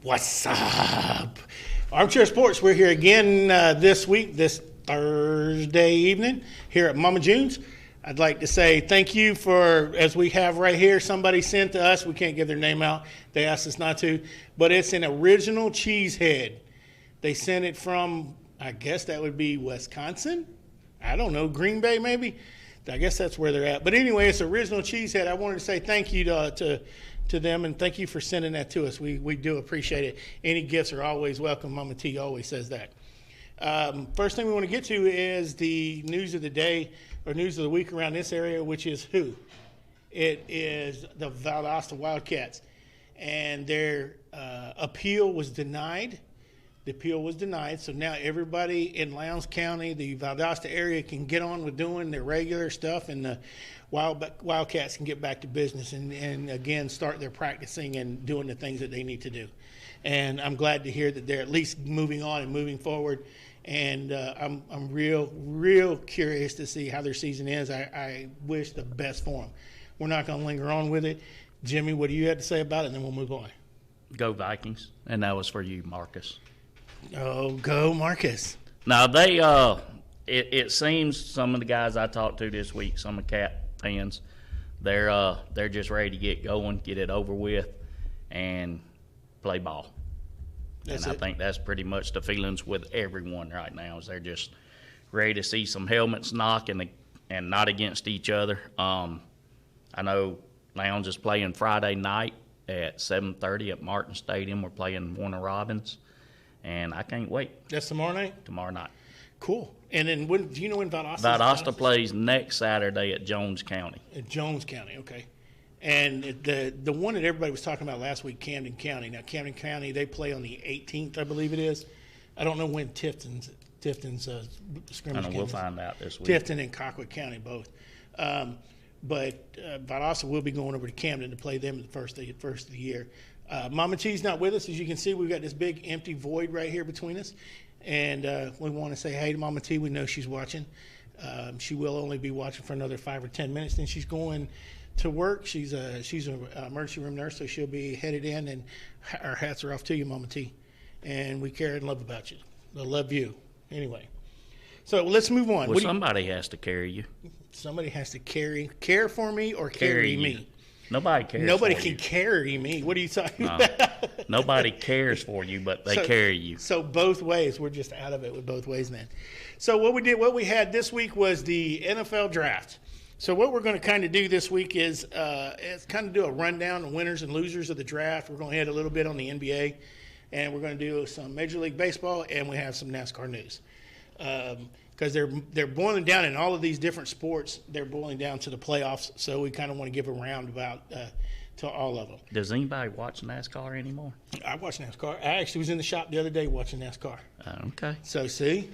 What's up? Armchair Sports, we're here again this week, this Thursday evening, here at Mama June's. I'd like to say thank you for, as we have right here, somebody sent to us. We can't give their name out. They asked us not to. But it's an original cheese head. They sent it from, I guess that would be Wisconsin? I don't know, Green Bay maybe? I guess that's where they're at. But anyway, it's original cheese head. I wanted to say thank you to them, and thank you for sending that to us. We do appreciate it. Any gifts are always welcome. Mama T always says that. First thing we want to get to is the news of the day, or news of the week around this area, which is who? It is the Valdosta Wildcats. And their appeal was denied. The appeal was denied, so now everybody in Lowndes County, the Valdosta area, can get on with doing their regular stuff, and the Wildcats can get back to business and again start their practicing and doing the things that they need to do. And I'm glad to hear that they're at least moving on and moving forward. And I'm real curious to see how their season is. I wish the best for them. We're not going to linger on with it. Jimmy, what do you have to say about it, and then we'll move on. Go Vikings, and that was for you, Marcus. Oh, go Marcus. Now, they it seems some of the guys I talked to this week, some of the Cat fans, they're just ready to get going, get it over with, and play ball. I think that's pretty much the feelings with everyone right now, is they're just ready to see some helmets knock and not against each other. I know Lowndes is playing Friday night at 7:30 at Martin Stadium. We're playing Warner Robins. And I can't wait. That's tomorrow night? Tomorrow night. Cool. And then do you know when Valdosta Valdosta plays next Saturday at Jones County. At Jones County, okay. And the one that everybody was talking about last week, Camden County. Now, Camden County, they play on the 18th, I believe it is. I don't know when Tifton's scrimmage game We'll find out this week. Tifton and Colquitt County both. But Valdosta will be going over to Camden to play them the first of the year. Mama T's not with us. As you can see, we've got this big empty void right here between us. And we want to say hey to Mama T. We know she's watching. She will only be watching for another 5 or 10 minutes. Then she's going to work. She's an emergency room nurse, so she'll be headed in. And our hats are off to you, Mama T. And we care and love about you. I love you. Anyway. So let's move on. Well, somebody has to carry you. Somebody has to care for me or carry me. Nobody cares. Nobody for can you. Carry me. What are you talking about? Nobody cares for you, but they carry you. So both ways, we're just out of it with both ways, man. So what we had this week was the NFL draft. So what we're going to kind of do this week is kind of do a rundown of winners and losers of the draft. We're going to hit a little bit on the NBA, and we're going to do some Major League Baseball, and we have some NASCAR news. Because they're boiling down in all of these different sports. They're boiling down to the playoffs, so we kind of want to give a roundabout to all of them. Does anybody watch NASCAR anymore? I watch NASCAR. I actually was in the shop the other day watching NASCAR. Okay. So see?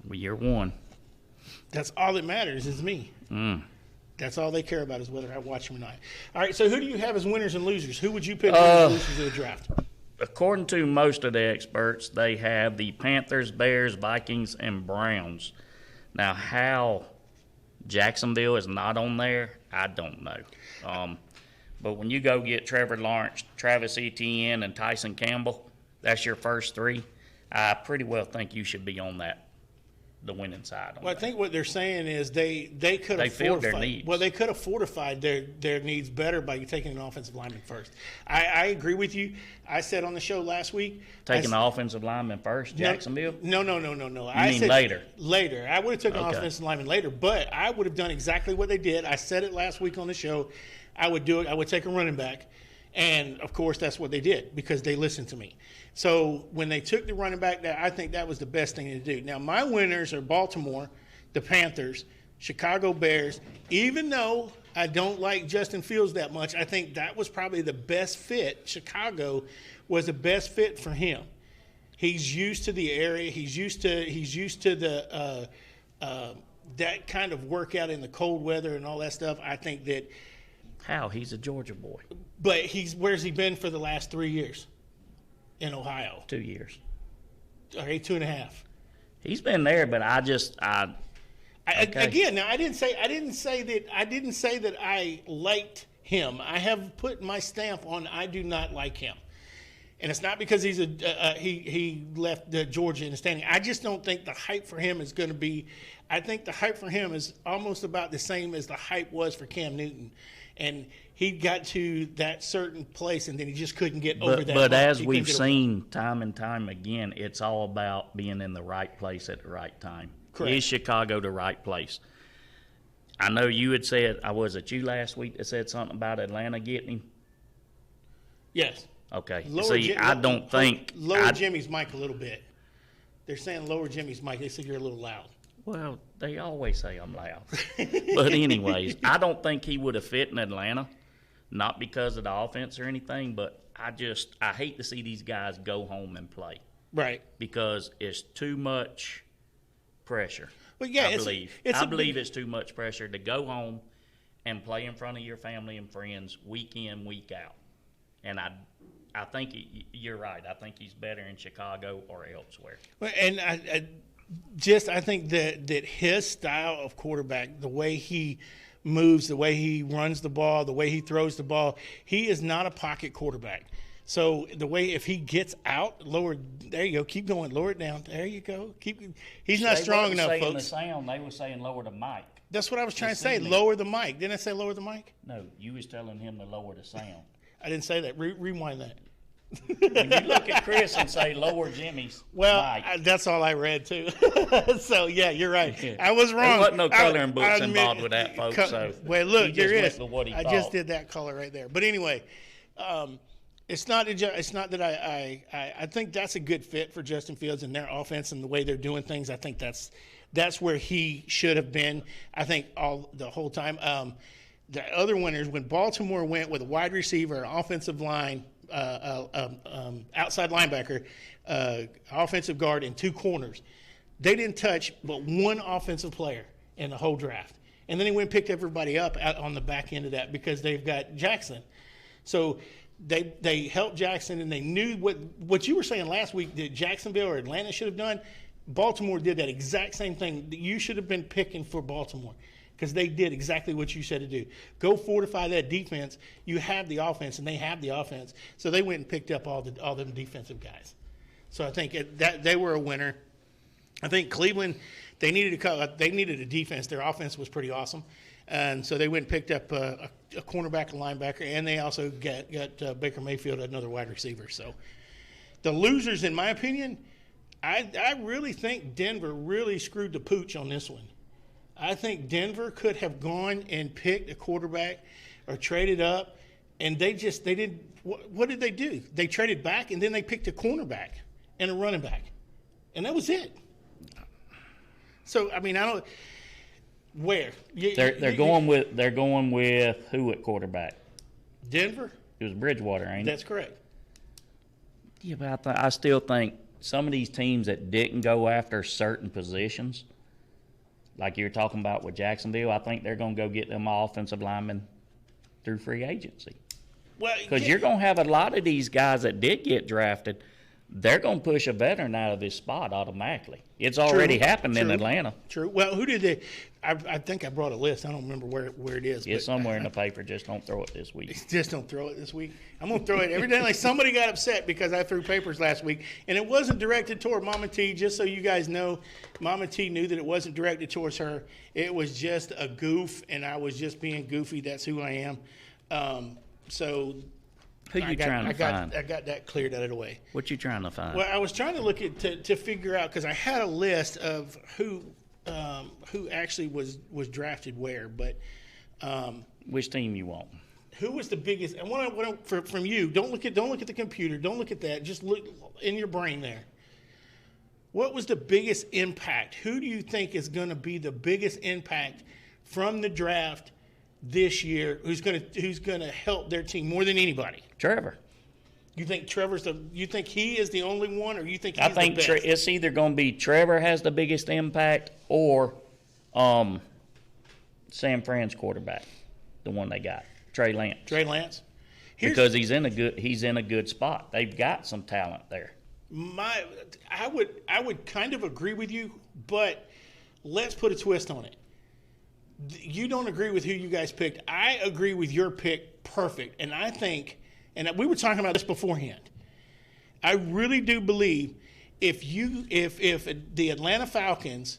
Well, you're one. That's all that matters is me. That's all they care about is whether I watch them or not. All right, so who do you have as winners and losers? Who would you pick as winners and losers of the draft? According to most of the experts, they have the Panthers, Bears, Vikings, and Browns. Now, how Jacksonville is not on there, I don't know. But when you go get Trevor Lawrence, Travis Etienne, and Tyson Campbell, that's your first three. I pretty well think you should be on that, the winning side. Well, I think what they're saying is they could have filled their fortified. needs. Well, they could have fortified their needs better by taking an offensive lineman first. I agree with you. I said on the show last week. Taking the offensive lineman first, Jacksonville? No. You mean later? Later. I would have taken an offensive lineman later, but I would have done exactly what they did. I said it last week on the show. I would do it. I would take a running back. And, of course, that's what they did because they listened to me. So when they took the running back, I think that was the best thing to do. Now, my winners are Baltimore, the Panthers, Chicago Bears. Even though I don't like Justin Fields that much, I think that was probably the best fit. Chicago was the best fit for him. He's used to the area. He's used to the that kind of workout in the cold weather and all that stuff. I think that. How? He's a Georgia boy. But where's he been for the last 3 years? In Ohio. 2 years. Okay, 2.5. He's been there, but okay. Again, now I didn't say that I liked him. I have put my stamp on I do not like him. And it's not because he left Georgia in the standing. I just don't think the hype for him is going to be. I think the hype for him is almost about the same as the hype was for Cam Newton, and he got to that certain place, and then he just couldn't get over that. But as we've seen time and time again, it's all about being in the right place at the right time. Correct. Is Chicago the right place? I know you had said, was it you last week that said something about Atlanta getting him? Yes. Okay. Lower Lower Jimmy's mic a little bit. They're saying lower Jimmy's mic. They said you're a little loud. Well, they always say I'm loud. But anyways, I don't think he would have fit in Atlanta, not because of the offense or anything, but I hate to see these guys go home and play. Right. Because it's too much pressure. Well, yeah, I believe it's too much pressure to go home and play in front of your family and friends week in, week out. And I think you're right. I think he's better in Chicago or elsewhere. And I think that his style of quarterback, the way he moves, the way he runs the ball, the way he throws the ball, he is not a pocket quarterback. So the way if he gets out, there you go, keep going, lower it down. There you go. He's not strong enough, folks. The sound, they were saying lower the mic. That's what I was trying to say. Lower the mic. Didn't I say lower the mic? No, you was telling him to lower the sound. I didn't say that. Rewind that. When you look at Chris and say lower Jimmy's mic. That's all I read too. So yeah, you're right. I was wrong. There wasn't no coloring books involved with that, folks. Well, look, there is. I just did that color right there. But anyway, it's not that I think that's a good fit for Justin Fields and their offense and the way they're doing things. I think that's where he should have been. I think the whole time. The other winners, when Baltimore went with a wide receiver, an offensive line, outside linebacker, offensive guard, and two corners, they didn't touch but one offensive player in the whole draft. And then he went and picked everybody up on the back end of that because they've got Jackson. So they helped Jackson, and they knew what you were saying last week that Jacksonville or Atlanta should have done. Baltimore did that exact same thing. You should have been picking for Baltimore, because they did exactly what you said to do. Go fortify that defense. You have the offense, and they have the offense. So they went and picked up all them defensive guys. So I think that they were a winner. I think Cleveland, they needed a defense. Their offense was pretty awesome. And so they went and picked up a cornerback, a linebacker, and they also got Baker Mayfield, another wide receiver. So the losers, in my opinion, I really think Denver really screwed the pooch on this one. I think Denver could have gone and picked a quarterback or traded up, and they didn't. What did they do? They traded back, and then they picked a cornerback and a running back, and that was it. So I mean, I don't. Where they're going with who at quarterback? Denver. It was Bridgewater, ain't it? That's correct. Yeah, but I still think some of these teams that didn't go after certain positions, like you were talking about with Jacksonville, I think they're going to go get them offensive linemen through free agency. Well, because you're going to have a lot of these guys that did get drafted, they're going to push a veteran out of this spot automatically. It's already happened in Atlanta. True. Well, who did they? I think I brought a list. I don't remember where it is. It's somewhere in the paper. Just don't throw it this week. Just don't throw it this week. I'm going to throw it every day. Like somebody got upset because I threw papers last week, and it wasn't directed toward Mama T. Just so you guys know, Mama T knew that it wasn't directed towards her. It was just a goof, and I was just being goofy. That's who I am. So. Who you trying to find? I got that cleared out of the way. What you trying to find? Well, I was trying to look at to figure out, because I had a list of who actually was drafted where, but which team you want? Who was the biggest? I want from you. Don't look at the computer. Don't look at that. Just look in your brain there. What was the biggest impact? Who do you think is going to be the biggest impact from the draft this year? Who's going to help their team more than anybody? Trevor. You think you think he is the only one, or you think he's the best? It's either going to be Trevor has the biggest impact, or San Fran's quarterback, the one they got, Trey Lance. Trey Lance. Because he's in a good spot. They've got some talent there. I would kind of agree with you, but let's put a twist on it. You don't agree with who you guys picked. I agree with your pick perfect. And I think, and we were talking about this beforehand, I really do believe if the Atlanta Falcons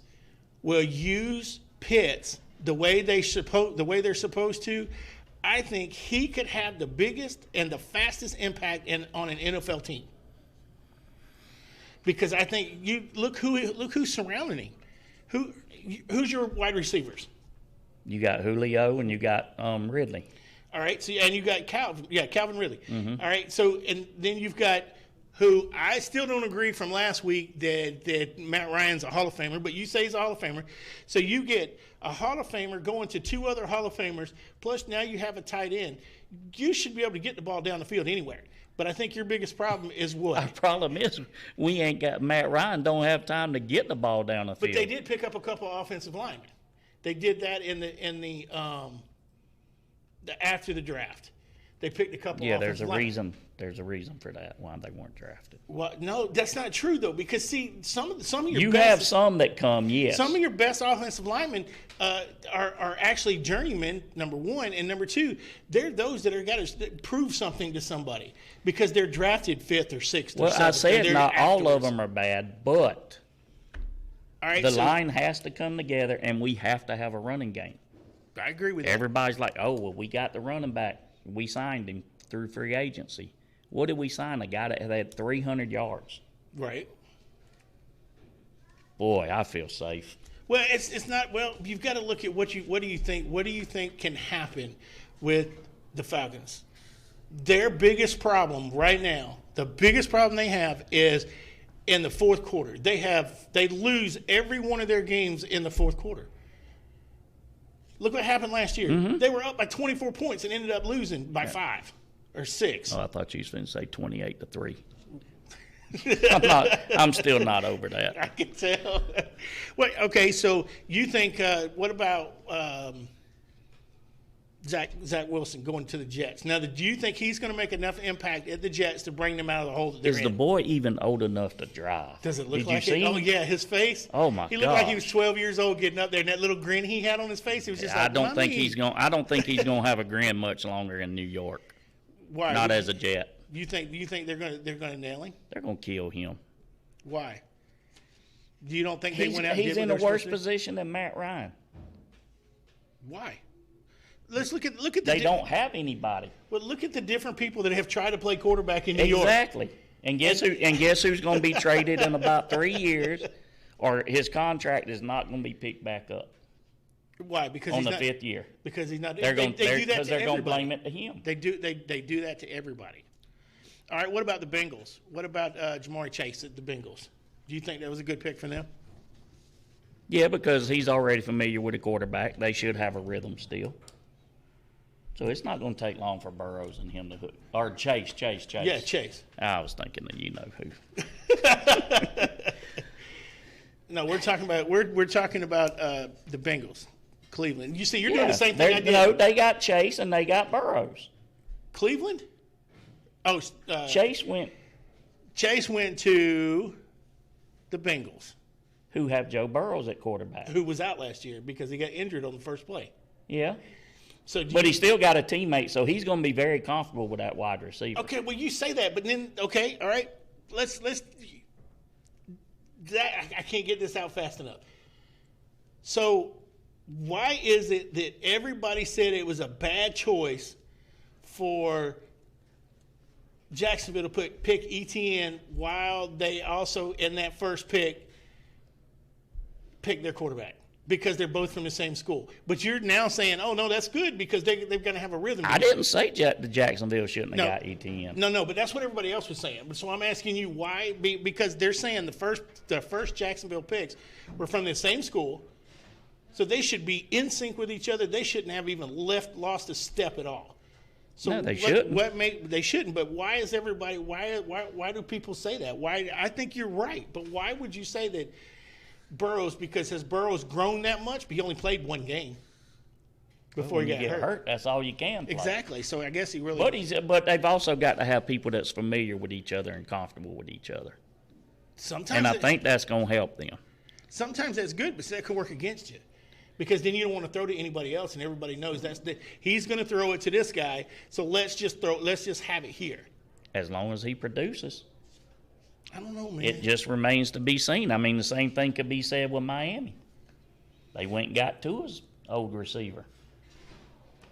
will use Pitts the way they're supposed to, I think he could have the biggest and the fastest impact on an NFL team. Because I think look who's surrounding him. Who's your wide receivers? You got Julio and you got Ridley. All right, so and you got Calvin Ridley. Mm-hmm. All right, so and then you've got who I still don't agree from last week that Matt Ryan's a Hall of Famer, but you say he's a Hall of Famer. So you get a Hall of Famer going to two other Hall of Famers, plus now you have a tight end. You should be able to get the ball down the field anywhere. But I think your biggest problem is what? Our problem is we ain't got Matt Ryan don't have time to get the ball down the field. But they did pick up a couple of offensive linemen. They did that in the after the draft. They picked a couple. Yeah, of there's a linemen. reason. There's a reason for that why they weren't drafted. Well, no, that's not true though. Because see, some of your You best, have some that come, yes. some of your best offensive linemen are actually journeymen. Number one, and number two, they're those that are got to prove something to somebody because they're drafted fifth or sixth. Well, or seventh, I said and not they're all of afterwards. them are bad, but All right, the so line has to come together, and we have to have a running game. I agree with that. Everybody's like, oh, well, we got the running back. We signed him through free agency. What did we sign? A guy that had 300 yards. Right. Boy, I feel safe. Well, it's not. Well, you've got to look at what do you think can happen with the Falcons? Their biggest problem right now, the biggest problem they have is in the fourth quarter. They lose every one of their games in the fourth quarter. Look what happened last year. Mm-hmm. They were up by 24 points and ended up losing by 5 or 6. Oh, I thought you was going to say 28-3. I'm still not over that. I can tell. Wait, okay, so you think, what about Zach Wilson going to the Jets? Now, do you think he's going to make enough impact at the Jets to bring them out of the hole that they're Is in? the boy even old enough to drive? Does it look Did like you it? see Oh, him? yeah, his face. Oh, my He looked like he was gosh. 12 years old getting up there, and that little grin he had on his face, it was just I like, don't think "Mommy." he's going. I don't think he's going to have a grin much longer in New York. Why? Not as a Jet. You think they're gonna nail him? They're going to kill him. Why? You don't think they He's went out and in did a what they're worse supposed to? position than Matt Ryan. Why? Let's look at the They don't have anybody. Well, look at the different people that have tried to play quarterback in New York. Exactly. And guess who? And guess who's going to be traded in about 3 years, or his contract is not going to be picked back up Why? Because on he's the not, 5th year. Because he's not. They're going they do that because to they're going to everybody. blame it to him. They do that to everybody. All right. What about the Bengals? What about Jamari Chase at the Bengals? Do you think that was a good pick for them? Yeah, because he's already familiar with the quarterback. They should have a rhythm still. So it's not going to take long for Burrows and him to hook. Or Chase. Yeah, Chase. I was thinking that you know who. No, we're talking about the Bengals, Cleveland. You see, you're doing Yeah, the same thing I did. No, they got Chase and they got Burrows. Cleveland. Oh, Chase went. Chase went to the Bengals, Who have Joe Burrows at quarterback? who was out last year because he got injured on the first play. Yeah. So, But he still got a teammate, so he's going to be very comfortable with that wide receiver. okay. Well, you say that, but then okay, all right. Let's. I can't get this out fast enough. So, why is it that everybody said it was a bad choice for Jacksonville to pick ETN while they also in that first pick their quarterback? Because they're both from the same school. But you're now saying, oh, no, that's good because they're going to have a rhythm. I didn't say the Jacksonville shouldn't have No. got ETN. No, but that's what everybody else was saying. But so I'm asking you why? Because they're saying the first Jacksonville picks were from the same school, so they should be in sync with each other. They shouldn't have even lost a step at all. So No, they shouldn't. They shouldn't. But why is everybody? Why do people say that? Why? I think you're right. But why would you say that? Burrows, because has Burrows grown that much? But he only played one game before When he you got get hurt. that's all you can play. Exactly. So I guess he really. But they've also got to have people that's familiar with each other and comfortable with each other. Sometimes And I think that's going to help them. sometimes that's good, but that could work against you. Because then you don't want to throw to anybody else, and everybody knows he's going to throw it to this guy. So let's just have it here. As long as he produces. I don't know, man. It just remains to be seen. I mean, the same thing could be said with Miami. They went and got Tua's old receiver.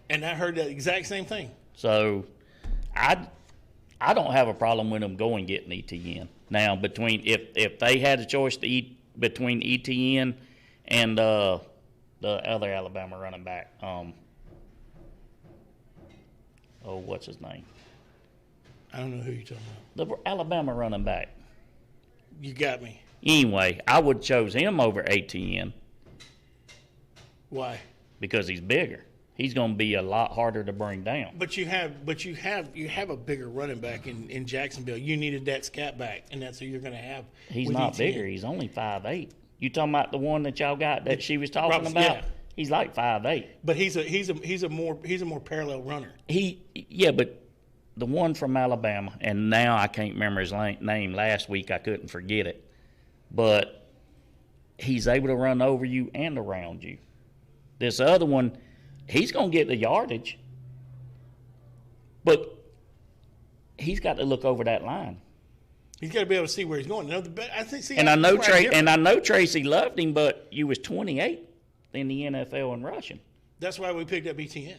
And I heard that exact same thing. So I don't have a problem with them going and getting ETN. Now, between if they had a choice to eat between ETN and the other Alabama running back, what's his name? I don't know who you're talking about. The Alabama running back. You got me. Anyway, I would have chose him over ATN Why? because he's bigger. He's going to be a lot harder to bring down. But you have a bigger running back in Jacksonville. You needed that scat back, and that's who you're going to have. He's with not ETN. bigger. He's only 5'8". You talking about the one that y'all got that she was talking Robinson, about? yeah. He's like 5'8". But he's a more parallel runner. But the one from Alabama, and now I can't remember his name. Last week I couldn't forget it, but he's able to run over you and around you. This other one, he's going to get the yardage, but he's got to look over that line. He's got to be able to see where he's going. I think. And I know Tracy loved him, but you was 28 in the NFL in rushing. That's why we picked up ETN.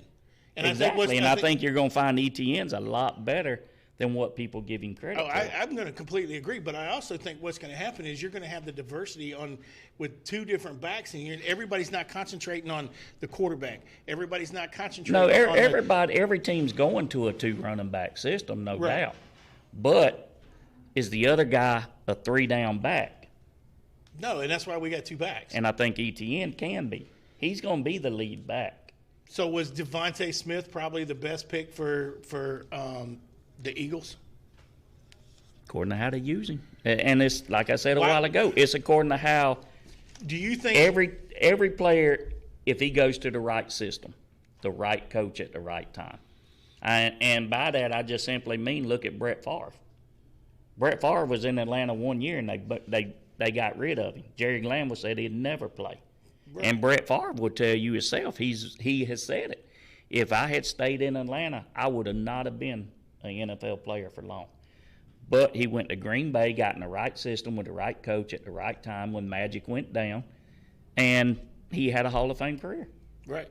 And Exactly, I think you're going to find ETN's a lot better than what people give him credit for. I'm going to completely agree, but I also think what's going to happen is you're going to have the diversity with two different backs, and everybody's not concentrating on the quarterback. Everybody's not concentrating. No, on every team's going to a 2 running back system, no Right. doubt. But is the other guy a 3 down back? No, and that's why we got 2 backs. And I think ETN can be. He's going to be the lead back. So was Devontae Smith probably the best pick for the Eagles? According to how they use him. And it's, like I said a Wow. while ago, it's according to how Do you think every player, if he goes to the right system, the right coach at the right time. And by that, I just simply mean look at Brett Favre. Brett Favre was in Atlanta 1 year, and they got rid of him. Jerry Glanville said he'd never play. Right. And Brett Favre will tell you himself, he has said it. If I had stayed in Atlanta, I would have not have been an NFL player for long. But he went to Green Bay, got in the right system with the right coach at the right time when Magic went down, and he had a Hall of Fame career. Right.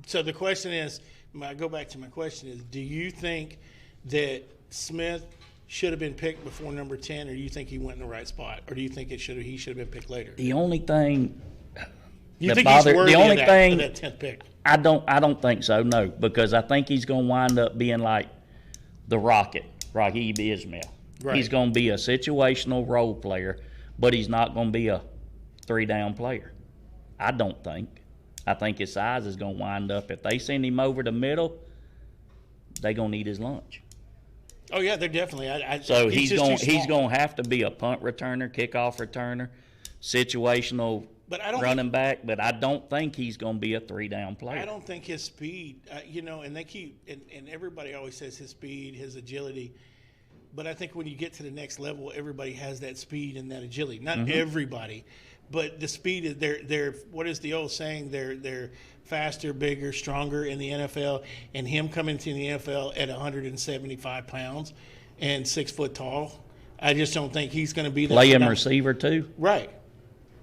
So the question is, I go back to my question is, do you think that Smith should have been picked before number 10, or do you think he went in the right spot, or do you think he should have been picked later? The only thing You that think he's bothered, worthy the only of thing that 10th pick? I don't think so, no, because I think he's going to wind up being like the Rocket, Raheem Ismail. Right. He's going to be a situational role player, but he's not going to be a 3-down player. I don't think. I think his size is going to wind up, if they send him over the middle, they're going to eat his lunch. Oh yeah, they're definitely. So he's going to to have to be a punt returner, kickoff returner, situational But I don't running back, but I don't think he's going to be a 3-down player. I don't think his speed, and they keep, and everybody always says his speed, his agility. But I think when you get to the next level, everybody has that speed and that agility. Not everybody, but the speed is they're what is the old saying? They're faster, bigger, stronger in the NFL. And him coming to the NFL at 175 pounds and 6 foot tall, I just don't think he's going to be that. Playing receiver too. Right.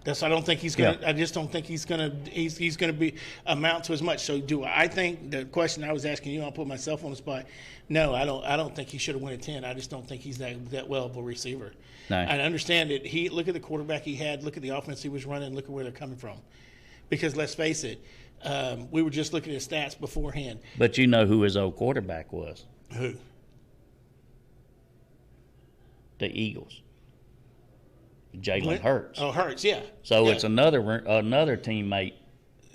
I don't think he's going to. Yeah. I just don't think he's going to. He's going to be amount to as much. So do I think the question I was asking you? I'll put myself on the spot. No, I don't. I don't think he should have went at 10. I just don't think he's that well of a receiver. No. I understand that he look at the quarterback he had. Look at the offense he was running. Look at where they're coming from. Because let's face it, we were just looking at his stats beforehand. But you know who his old quarterback was? Who? The Eagles. Jalen Hurts. Oh, Hurts. Yeah. So Yeah. it's another teammate.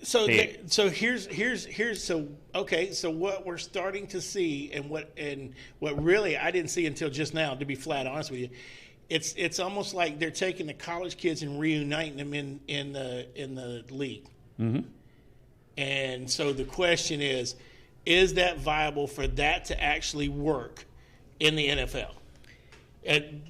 So pick. so here's so okay, so what we're starting to see and what really I didn't see until just now, to be flat honest with you, it's almost like they're taking the college kids and reuniting them in the league. Mm-hmm. And so the question is that viable for that to actually work in the NFL?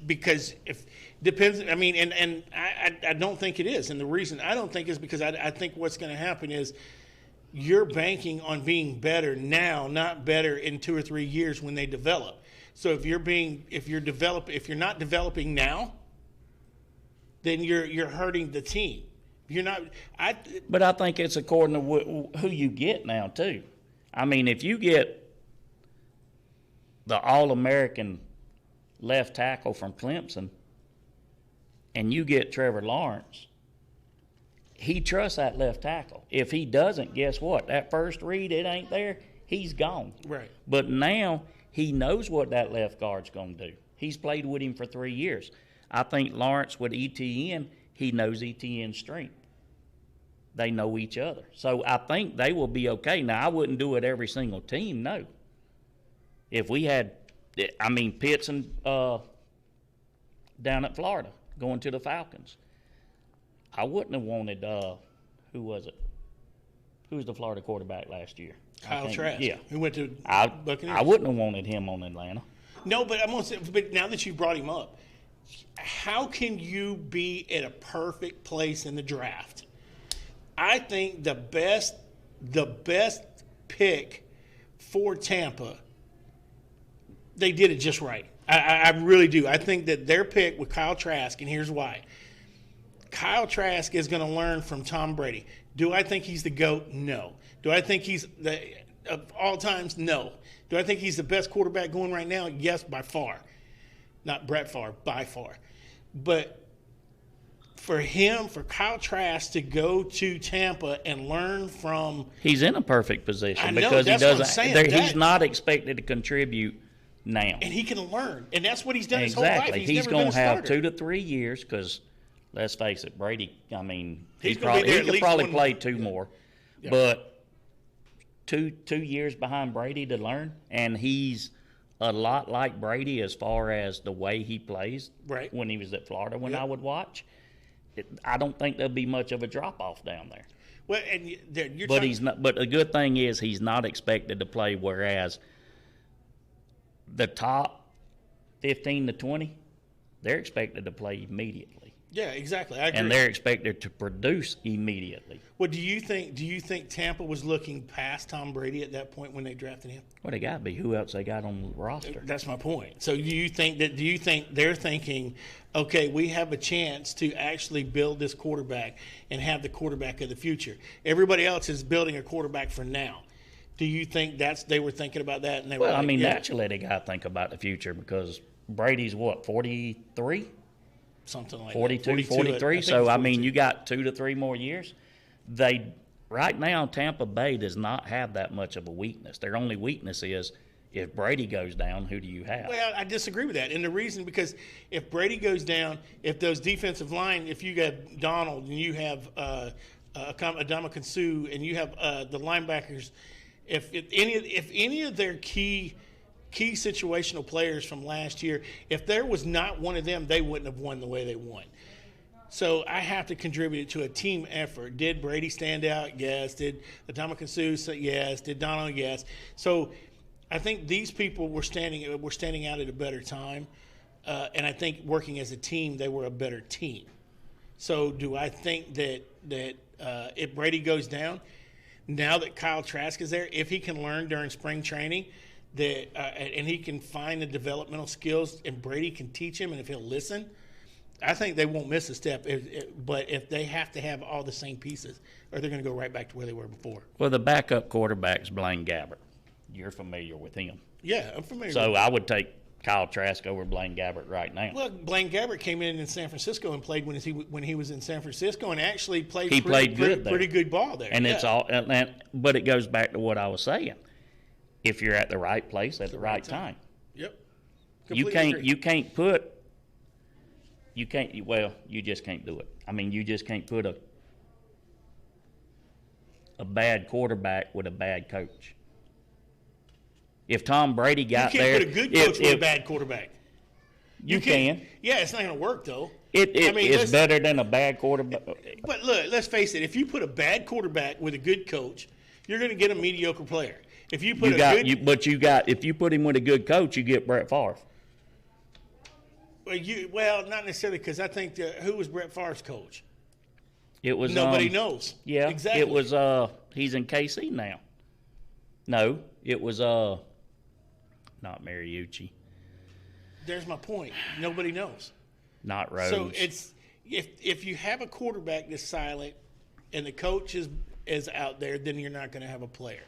Because if depends, I mean, and I don't think it is, and the reason I don't think is because I think what's going to happen is you're banking on being better now, not better in 2 or 3 years when they develop. So if you're not developing now, then you're hurting the team. You're not. But I think it's according to who you get now too. I mean, if you get the All-American left tackle from Clemson, and you get Trevor Lawrence, he trusts that left tackle. If he doesn't, guess what? That first read, it ain't there. He's gone. Right. But now he knows what that left guard's going to do. He's played with him for 3 years. I think Lawrence with ETN, he knows ETN's strength. They know each other. So I think they will be okay. Now, I wouldn't do it every single team, no. If we had, Pitts and down at Florida going to the Falcons, I wouldn't have wanted, who was it? Who was the Florida quarterback last year? Kyle Trask. Yeah. Who went to Buccaneers. I wouldn't have wanted him on Atlanta. No, but I'm gonna say, but now that you brought him up, how can you be at a perfect place in the draft? I think the best pick for Tampa, they did it just right. I really do. I think that their pick with Kyle Trask, and here's why. Kyle Trask is going to learn from Tom Brady. Do I think he's the GOAT? No. Do I think he's the of all times? No. Do I think he's the best quarterback going right now? Yes, by far. Not Brett Favre, by far. But for Kyle Trask to go to Tampa and learn from, he's in a perfect position I know, because that's he what I'm doesn't. saying. He's not expected to contribute now. And he can learn, and that's what he's done Exactly. his whole life. He's never going been to a have starter. 2 to 3 years because, let's face it, Brady. I mean, He's he gonna be there at could least probably one play more. 2 more, Yeah. but 2 years behind Brady to learn, and he's a lot like Brady as far as the way he plays. Right. When he was at Florida, when Yep. I would watch, I don't think there'll be much of a drop off down there. Well, and you're But talking, he's not. But the good thing is he's not expected to play. Whereas the top 15 to 20, they're expected to play immediately, yeah, exactly. I agree. and they're expected to produce immediately. Well, do you think Tampa was looking past Tom Brady at that point when they drafted him? Well, they got to be. Who else they got on the roster? That's my point. So do you think they're thinking, okay, we have a chance to actually build this quarterback and have the quarterback of the future? Everybody else is building a quarterback for now. Do you think they were thinking about that? And they were Well, like, yeah, naturally they got to think about the future because Brady's what, 43, something like 42, that. 43. think So it's I mean, 42. you got 2 to 3 more years. Right now, Tampa Bay does not have that much of a weakness. Their only weakness is if Brady goes down, who do you have? Well, I disagree with that. And the reason, because if Brady goes down, if those defensive line, if you have Donald and you have Adama Sue and you have the linebackers, if any of their key situational players from last year, if there was not one of them, they wouldn't have won the way they won. So I have to contribute it to a team effort. Did Brady stand out? Yes. Did Adama Sue? Yes. Did Donald? Yes. So I think these people were standing out at a better time, and I think working as a team, they were a better team. So do I think that if Brady goes down, now that Kyle Trask is there, if he can learn during spring training, and he can find the developmental skills, and Brady can teach him, and if he'll listen, I think they won't miss a step. But if they have to have all the same pieces, or they're going to go right back to where they were before. Well, the backup quarterback's Blaine Gabbert. You're familiar with him. Yeah, I'm familiar. So with I would take Kyle Trask over Blaine Gabbert right now. Well, Blaine Gabbert came in San Francisco and played when he was in San Francisco, and actually played played good there. pretty good ball there. And yeah. it's all, but it goes back to what I was saying. If you're at the right place at the right time, Yep. you can't put. Well, you just can't do it. I mean, you just can't put a bad quarterback with a bad coach. If Tom Brady got you can't there, put a good coach with a bad quarterback. You can. Yeah, it's not going to work though. It's better than a bad quarterback. But look, let's face it. If you put a bad quarterback with a good coach, you're going to get a mediocre player. If you put if you put him with a good coach, you get Brett Favre. Well, not necessarily, because I think who was Brett Favre's coach? It was nobody knows. Yeah, exactly. It was he's in KC now. No, it was not Mariucci. there's my point. Nobody knows. Not Rose. So it's if you have a quarterback that's silent and the coach is out there, then you're not going to have a player.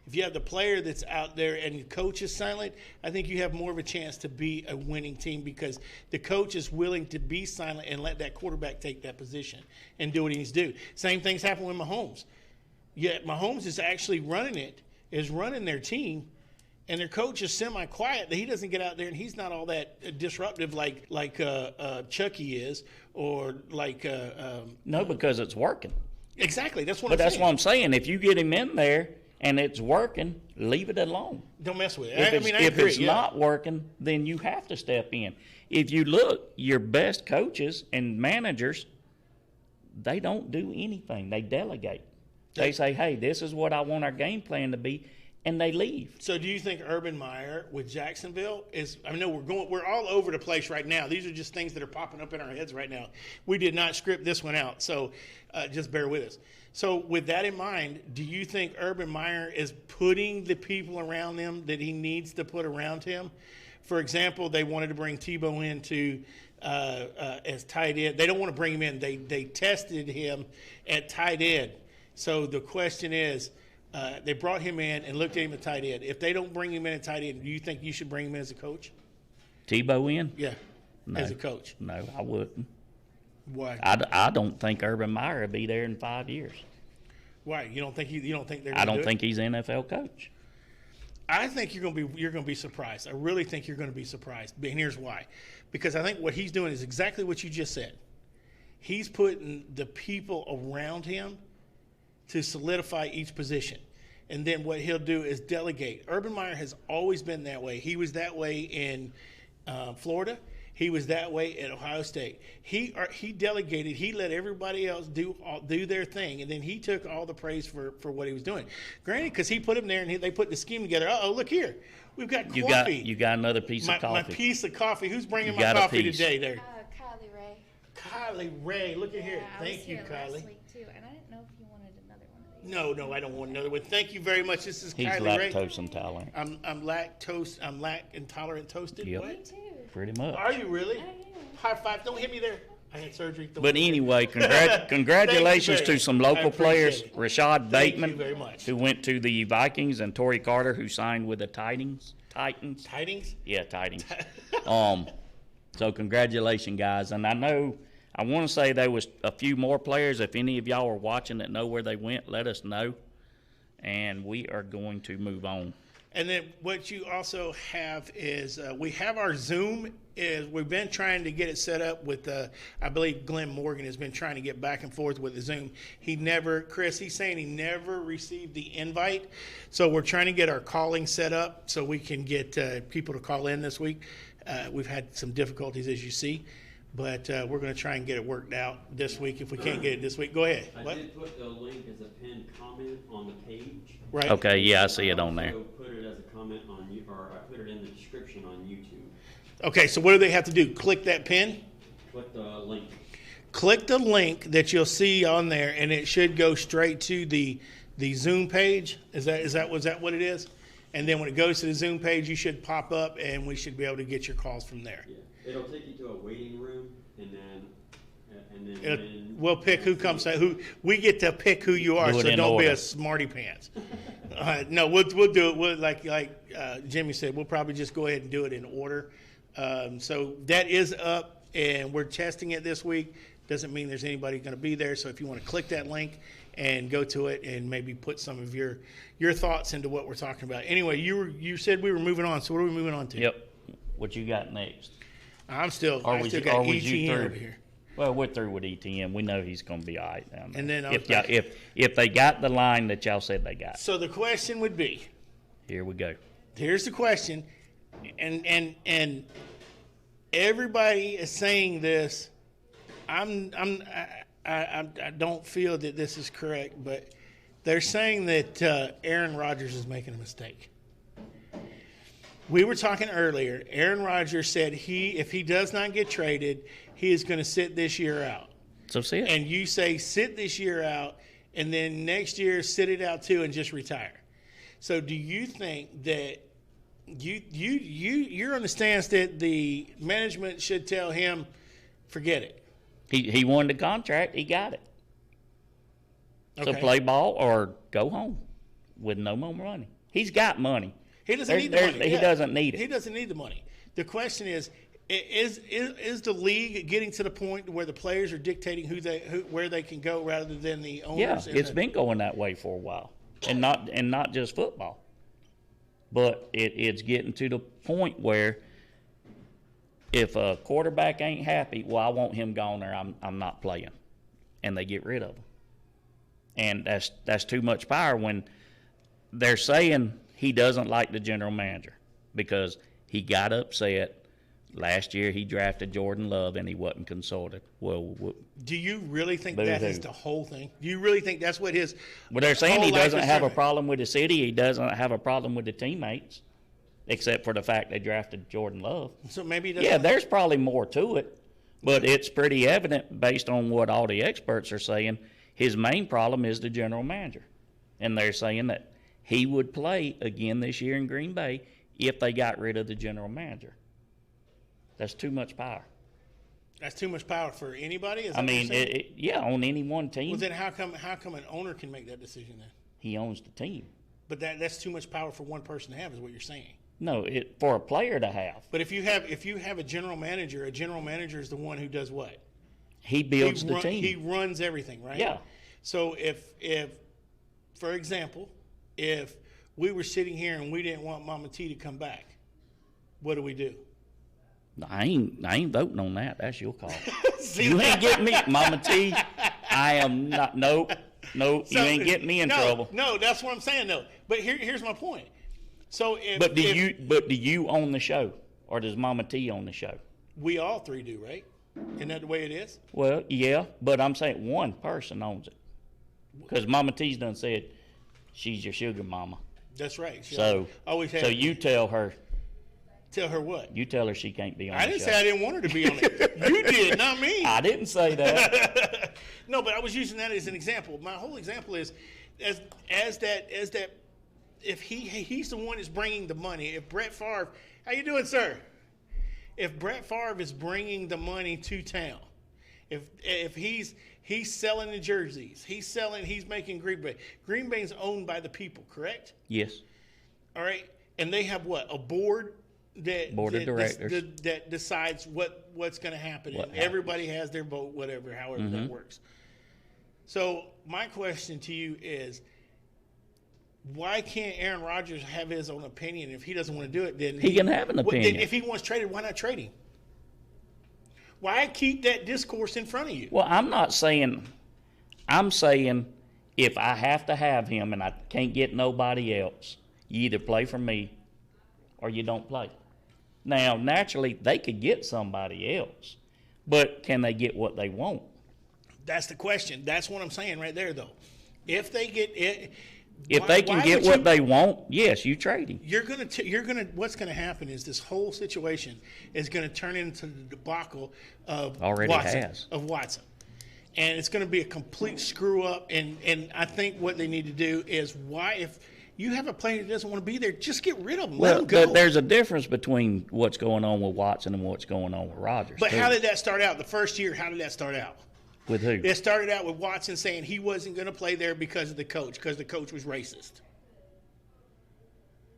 If you have the player that's out there and the coach is silent, I think you have more of a chance to be a winning team because the coach is willing to be silent and let that quarterback take that position and do what he needs to do. Same things happen with Mahomes. Yet Mahomes is actually running their team, and their coach is semi-quiet. That he doesn't get out there and he's not all that disruptive like Chucky is or like no, because it's working. Exactly. That's what But I'm that's saying. what I'm saying. If you get him in there and it's working, leave it alone. Don't mess with it. If it's not working, then you have to step in. If you look, your best coaches and managers, they don't do anything. They delegate. They say, hey, this is what I want our game plan to be, and they leave. So do you think Urban Meyer with Jacksonville is – I know we're all over the place right now. These are just things that are popping up in our heads right now. We did not script this one out, so just bear with us. So with that in mind, do you think Urban Meyer is putting the people around him that he needs to put around him? For example, they wanted to bring Tebow in as tight end. They don't want to bring him in. They tested him at tight end. So the question is, they brought him in and looked at him at tight end. If they don't bring him in at tight end, do you think you should bring him in as a coach? Tebow in? Yeah, No. as a coach. No, I wouldn't. Why? I don't think Urban Meyer will be there in 5 years. Why? You don't think they're? I don't think he's an NFL coach. I think you're going to be surprised. I really think you're going to be surprised. And here's why. Because I think what he's doing is exactly what you just said. He's putting the people around him to solidify each position. And then what he'll do is delegate. Urban Meyer has always been that way. He was that way in Florida. He was that way at Ohio State. He delegated. He let everybody else do their thing, and then he took all the praise for what he was doing. Granted, because he put him there and they put the scheme together. Uh-oh, look here. We've got coffee. You got another piece of coffee. My piece of coffee. Who's bringing You my got a coffee piece. today there? Kylie Ray. Kylie Ray. Look at here. I was Thank you, here Kylie. last week too, and I didn't know if you wanted another one of these. No, I don't want another one. Thank you very much. This is He's Kylie Ray. lactose intolerant. I'm lact intolerant toasted. Yep. Me What? too. Pretty much. Are you really? I am. High five. Don't hit me there. I had surgery. Don't But hit me. anyway, congratulations Thank you, to some Barry. local I players. appreciate it. Rashad Thank you Bateman, very much. who went to the Vikings, and Torrey Carter, who signed with the Titans. Tidings? Yeah, Titans. So congratulations, guys. And I want to say there was a few more players. If any of y'all are watching that know where they went, let us know. And we are going to move on. And then what you also have is we have our Zoom. We've been trying to get it set up with, I believe Glenn Morgan has been trying to get back and forth with the Zoom. He's saying he never received the invite. So we're trying to get our calling set up so we can get people to call in this week. We've had some difficulties, as you see. But we're going to try and get it worked out this week if we can't get it this week. Go ahead. I did put the link as a pinned comment on the page. Right. Okay, yeah, I see it on there. So put it as a comment on you, or I put it in the description on YouTube. Okay, so what do they have to do? Click that pin? Click the link. Click the link that you'll see on there, and it should go straight to the Zoom page. Was that what it is? And then when it goes to the Zoom page, you should pop up, and we should be able to get your calls from there. Yeah, it'll take you to a waiting room, and then We'll pick who comes. Who we get to pick who you are. Do it So in don't be order. a smarty pants. No, we'll do it. We'll, like Jimmy said, we'll probably just go ahead and do it in order. So that is up, and we're testing it this week. Doesn't mean there's anybody going to be there. So if you want to click that link and go to it, and maybe put some of your thoughts into what we're talking about. Anyway, you said we were moving on. So what are we moving on to? Yep. What you got next? I still Or got was you ETN through? over here. Well, we're through with ETM. We know he's going to be all right down there. And then if they got the line that y'all said they got, So the question would be. here we go. Here's the question, and everybody is saying this. I don't feel that this is correct, but they're saying that Aaron Rodgers is making a mistake. We were talking earlier. Aaron Rodgers said if he does not get traded, he is going to sit this year out. So see it. And you say sit this year out, and then next year sit it out too and just retire. So do you think that You're on the stance that the management should tell him, forget it. He won the contract. He got it. So Okay. play ball or go home with no more money. He's got money. He doesn't need the money. He doesn't need it. He doesn't need the money. The question is the league getting to the point where the players are dictating where they can go rather than the owners? Yeah, it's been going that way for a while, and not just football, but it's getting to the point where if a quarterback ain't happy, well, I want him gone there. I'm not playing, and they get rid of him, and that's too much power when they're saying he doesn't like the general manager because he got upset. Last year he drafted Jordan Love and he wasn't consulted. Well, do you really think Boo-hoo. that is the whole thing? Do you really think that's what his? Well, they're saying he whole life doesn't is have a driven? problem with the city. He doesn't have a problem with the teammates, except for the fact they drafted Jordan Love. So maybe he doesn't. Yeah, there's probably more to it, but it's pretty evident based on what all the experts are saying. His main problem is the general manager, and they're saying that he would play again this year in Green Bay if they got rid of the general manager. That's too much power. That's too much power for anybody. Is that I what you're mean, saying? yeah, on any one team, Well, then how come an owner can make that decision then? he owns the team. But that's too much power for one person to have, is what you're saying. No, for a player to have, But if you have a general manager is the one who does what? he builds the He team. runs everything, right? Yeah. So if for example, if we were sitting here and we didn't want Mama T to come back, what do we do? I ain't voting on that. That's your call. See, You ain't getting me, Mama T. I am not. Nope. You so- ain't getting me in trouble. No, that's what I'm saying. No, but here's my point. So if But do you own the show, or does Mama T own the show? we all three do, right? Isn't that the way it is? Well, yeah, but I'm saying one person owns it, because Mama T's done said she's your sugar mama. That's right. She So always had. so you tell her what? you tell her she can't be on. I the didn't show. say I didn't want her to be on it. You did, not me. I didn't say that. No, but I was using that as an example. My whole example is as that if he's the one that's bringing the money. If Brett Favre, how you doing, sir? If Brett Favre is bringing the money to town, if he's selling the jerseys, he's making Green Bay. Green Bay's owned by the people, correct? Yes. All right, and they have what, a board Board of that directors. that decides what's going to happen, What and happens. everybody has their vote, however Mm-hmm. that works. So my question to you is, why can't Aaron Rodgers have his own opinion? If he doesn't want to do it, then He can have an Then opinion. if he wants traded, why not trade him? Why keep that discourse in front of you? Well, I'm saying if I have to have him and I can't get nobody else, you either play for me or you don't play. Now, naturally, they could get somebody else, but can they get what they want? That's the question. That's what I'm saying right there, though. If they get it, If they can get what they want, yes, you trade him. what's gonna happen is this whole situation is gonna turn into the debacle of Already Watson, has. and it's gonna be a complete screw up. And I think what they need to do is, if you have a player that doesn't want to be there, just get rid of him. Let Well, him go. but there's a difference between what's going on with Watson and what's going on with Rodgers. But too. how did that start out? The first year, how did that start out? With who? It started out with Watson saying he wasn't going to play there because of the coach, because the coach was racist.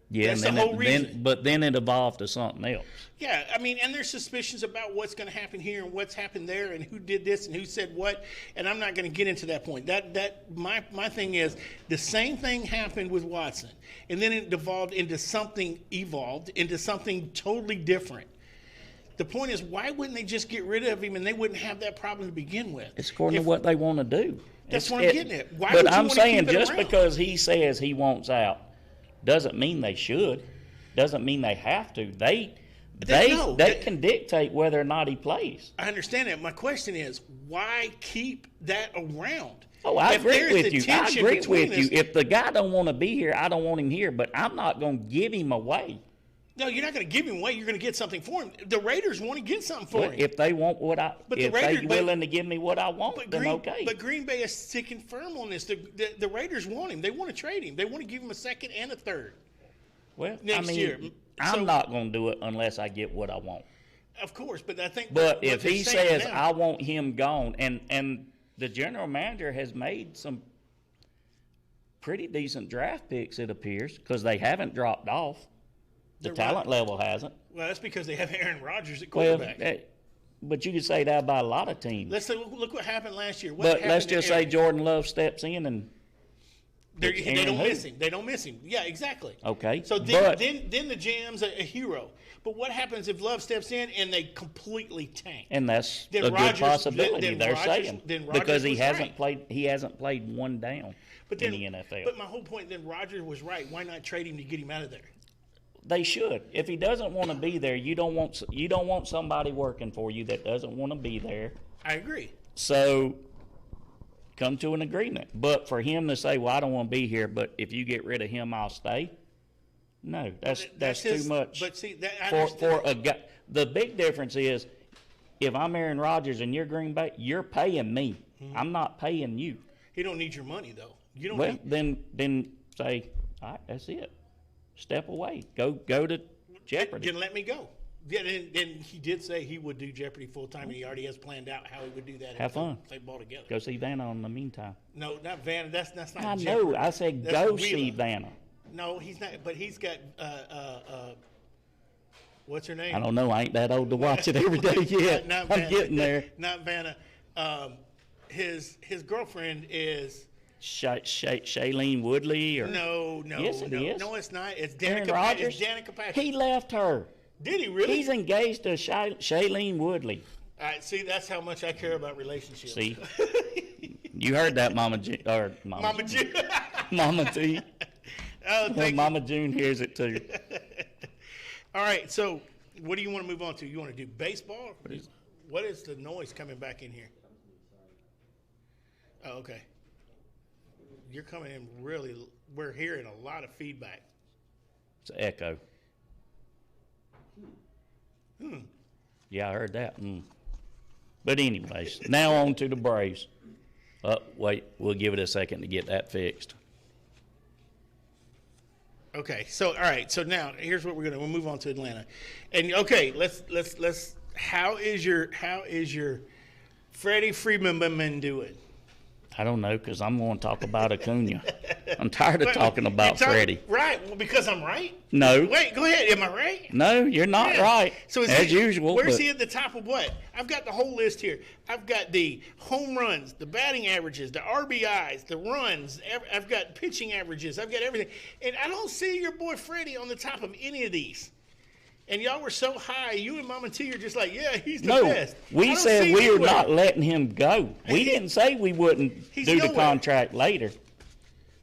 Yeah, That's and the then, whole then reason. but then it evolved to something else. Yeah, I mean, and there's suspicions about what's going to happen here and what's happened there and who did this and who said what, and I'm not going to get into that point. My thing is the same thing happened with Watson, and then it evolved into something totally different. The point is, why wouldn't they just get rid of him and they wouldn't have that problem to begin with? It's according to what they want to do. That's what I'm getting at. Why but would you I'm wanna saying keep it just around? because he says he wants out doesn't mean they should. Doesn't mean they have to. They can dictate whether or not he plays. I understand that. My question is, why keep that around? Oh, I If agree there is with a you. I tension agree between with you. us- If the guy don't want to be here, I don't want him here. But I'm not going to give him away. No, you're not going to give him away. You're going to get something for him. The Raiders want to get something for But him. if they want what I, But the if Raiders- they're but- willing to give me what I want, then okay. But Green Bay is sticking firm on this. The Raiders want him. They want to trade him. They want to give him a second and a third. Well, next year. I'm So- not going to do it unless I get what I want. Of course, but I think. But what if they're he saying says now- I want him gone, and the general manager has made some pretty decent draft picks, it appears, because they haven't dropped off. The They're talent right. level hasn't. well, that's because they have Aaron Rodgers at Well, quarterback. but you could say that about a lot of teams. Let's say, look what happened last year. What But happened let's to just say Aaron? Jordan Love steps in and They Aaron don't who? miss him. They don't miss him. Yeah, exactly. Okay, So then, but- then the GM's a hero. But what happens if Love steps in and they completely tank? and that's Then a good Rodgers- possibility. then They're Rodgers- saying then Rodgers because he was hasn't right. played. He hasn't played one down But in then, the NFL. But my whole point, then Rodgers was right. Why not trade him to get him out of there? They should. If he doesn't want to be there, you don't want somebody working for you that doesn't want to be there. I agree. So come to an agreement. But for him to say, "Well, I don't want to be here," but if you get rid of him, I'll stay. No, that's his- too much. But see, that, I for understand. a guy. The big difference is, if I'm Aaron Rodgers and you're Green Bay, you're paying me. Mm-hmm. I'm not paying you. He don't need your money though. You don't. Well, need, then say, all right, that's it. Step away. Go to Jeopardy. Then let me go. Yeah, then he did say he would do Jeopardy full time, and he already has planned out how he would do that. Have fun. If they ball together. Go see Vanna in the meantime. No, not Vanna. That's not. I know. Jeopardy. I said That's go Wheeler. see Vanna. No, he's not. But he's got. What's her name? I don't know. I ain't that old to watch it every day yet. Not I'm Vanna. getting there. Not Vanna. His girlfriend is. Shailene Woodley or No. Yes, it is. No, it's not. It's Aaron Danica. Rodgers. It's Danica Patrick. He left her. Did he really? He's engaged to Shailene Woodley. All right. See, that's how much I care about relationships. See, you heard that, Mama G or Mama G. Mama T. Oh, Well, thank you. Mama June hears it too. All right. So, what do you want to move on to? You want to do baseball? What is the noise coming back in here? Oh, okay. You're coming in really. We're hearing a lot of feedback. It's an echo. Yeah, I heard that. But anyways, now on to the Braves. Wait, we'll give it a second to get that fixed. Okay. So, all right. So now here's what we'll move on to Atlanta. And okay, let's. How is your Freddie Freeman doing? I don't know, because I'm going to talk about Acuna. I'm tired of talking about Freddie. Right. Well, because I'm right. No. Wait. Go ahead. Am I right? No, you're not Yeah. right. So is as he, usual. Where's but he at the top of what? I've got the whole list here. I've got the home runs, the batting averages, the RBIs, the runs. I've got pitching averages. I've got everything. And I don't see your boy Freddie on the top of any of these. And y'all were so high. You and Mama T are just like, yeah, he's the No, best. I we don't said see we him are anywhere. not letting him go. We didn't say we wouldn't He's do the nowhere. contract later.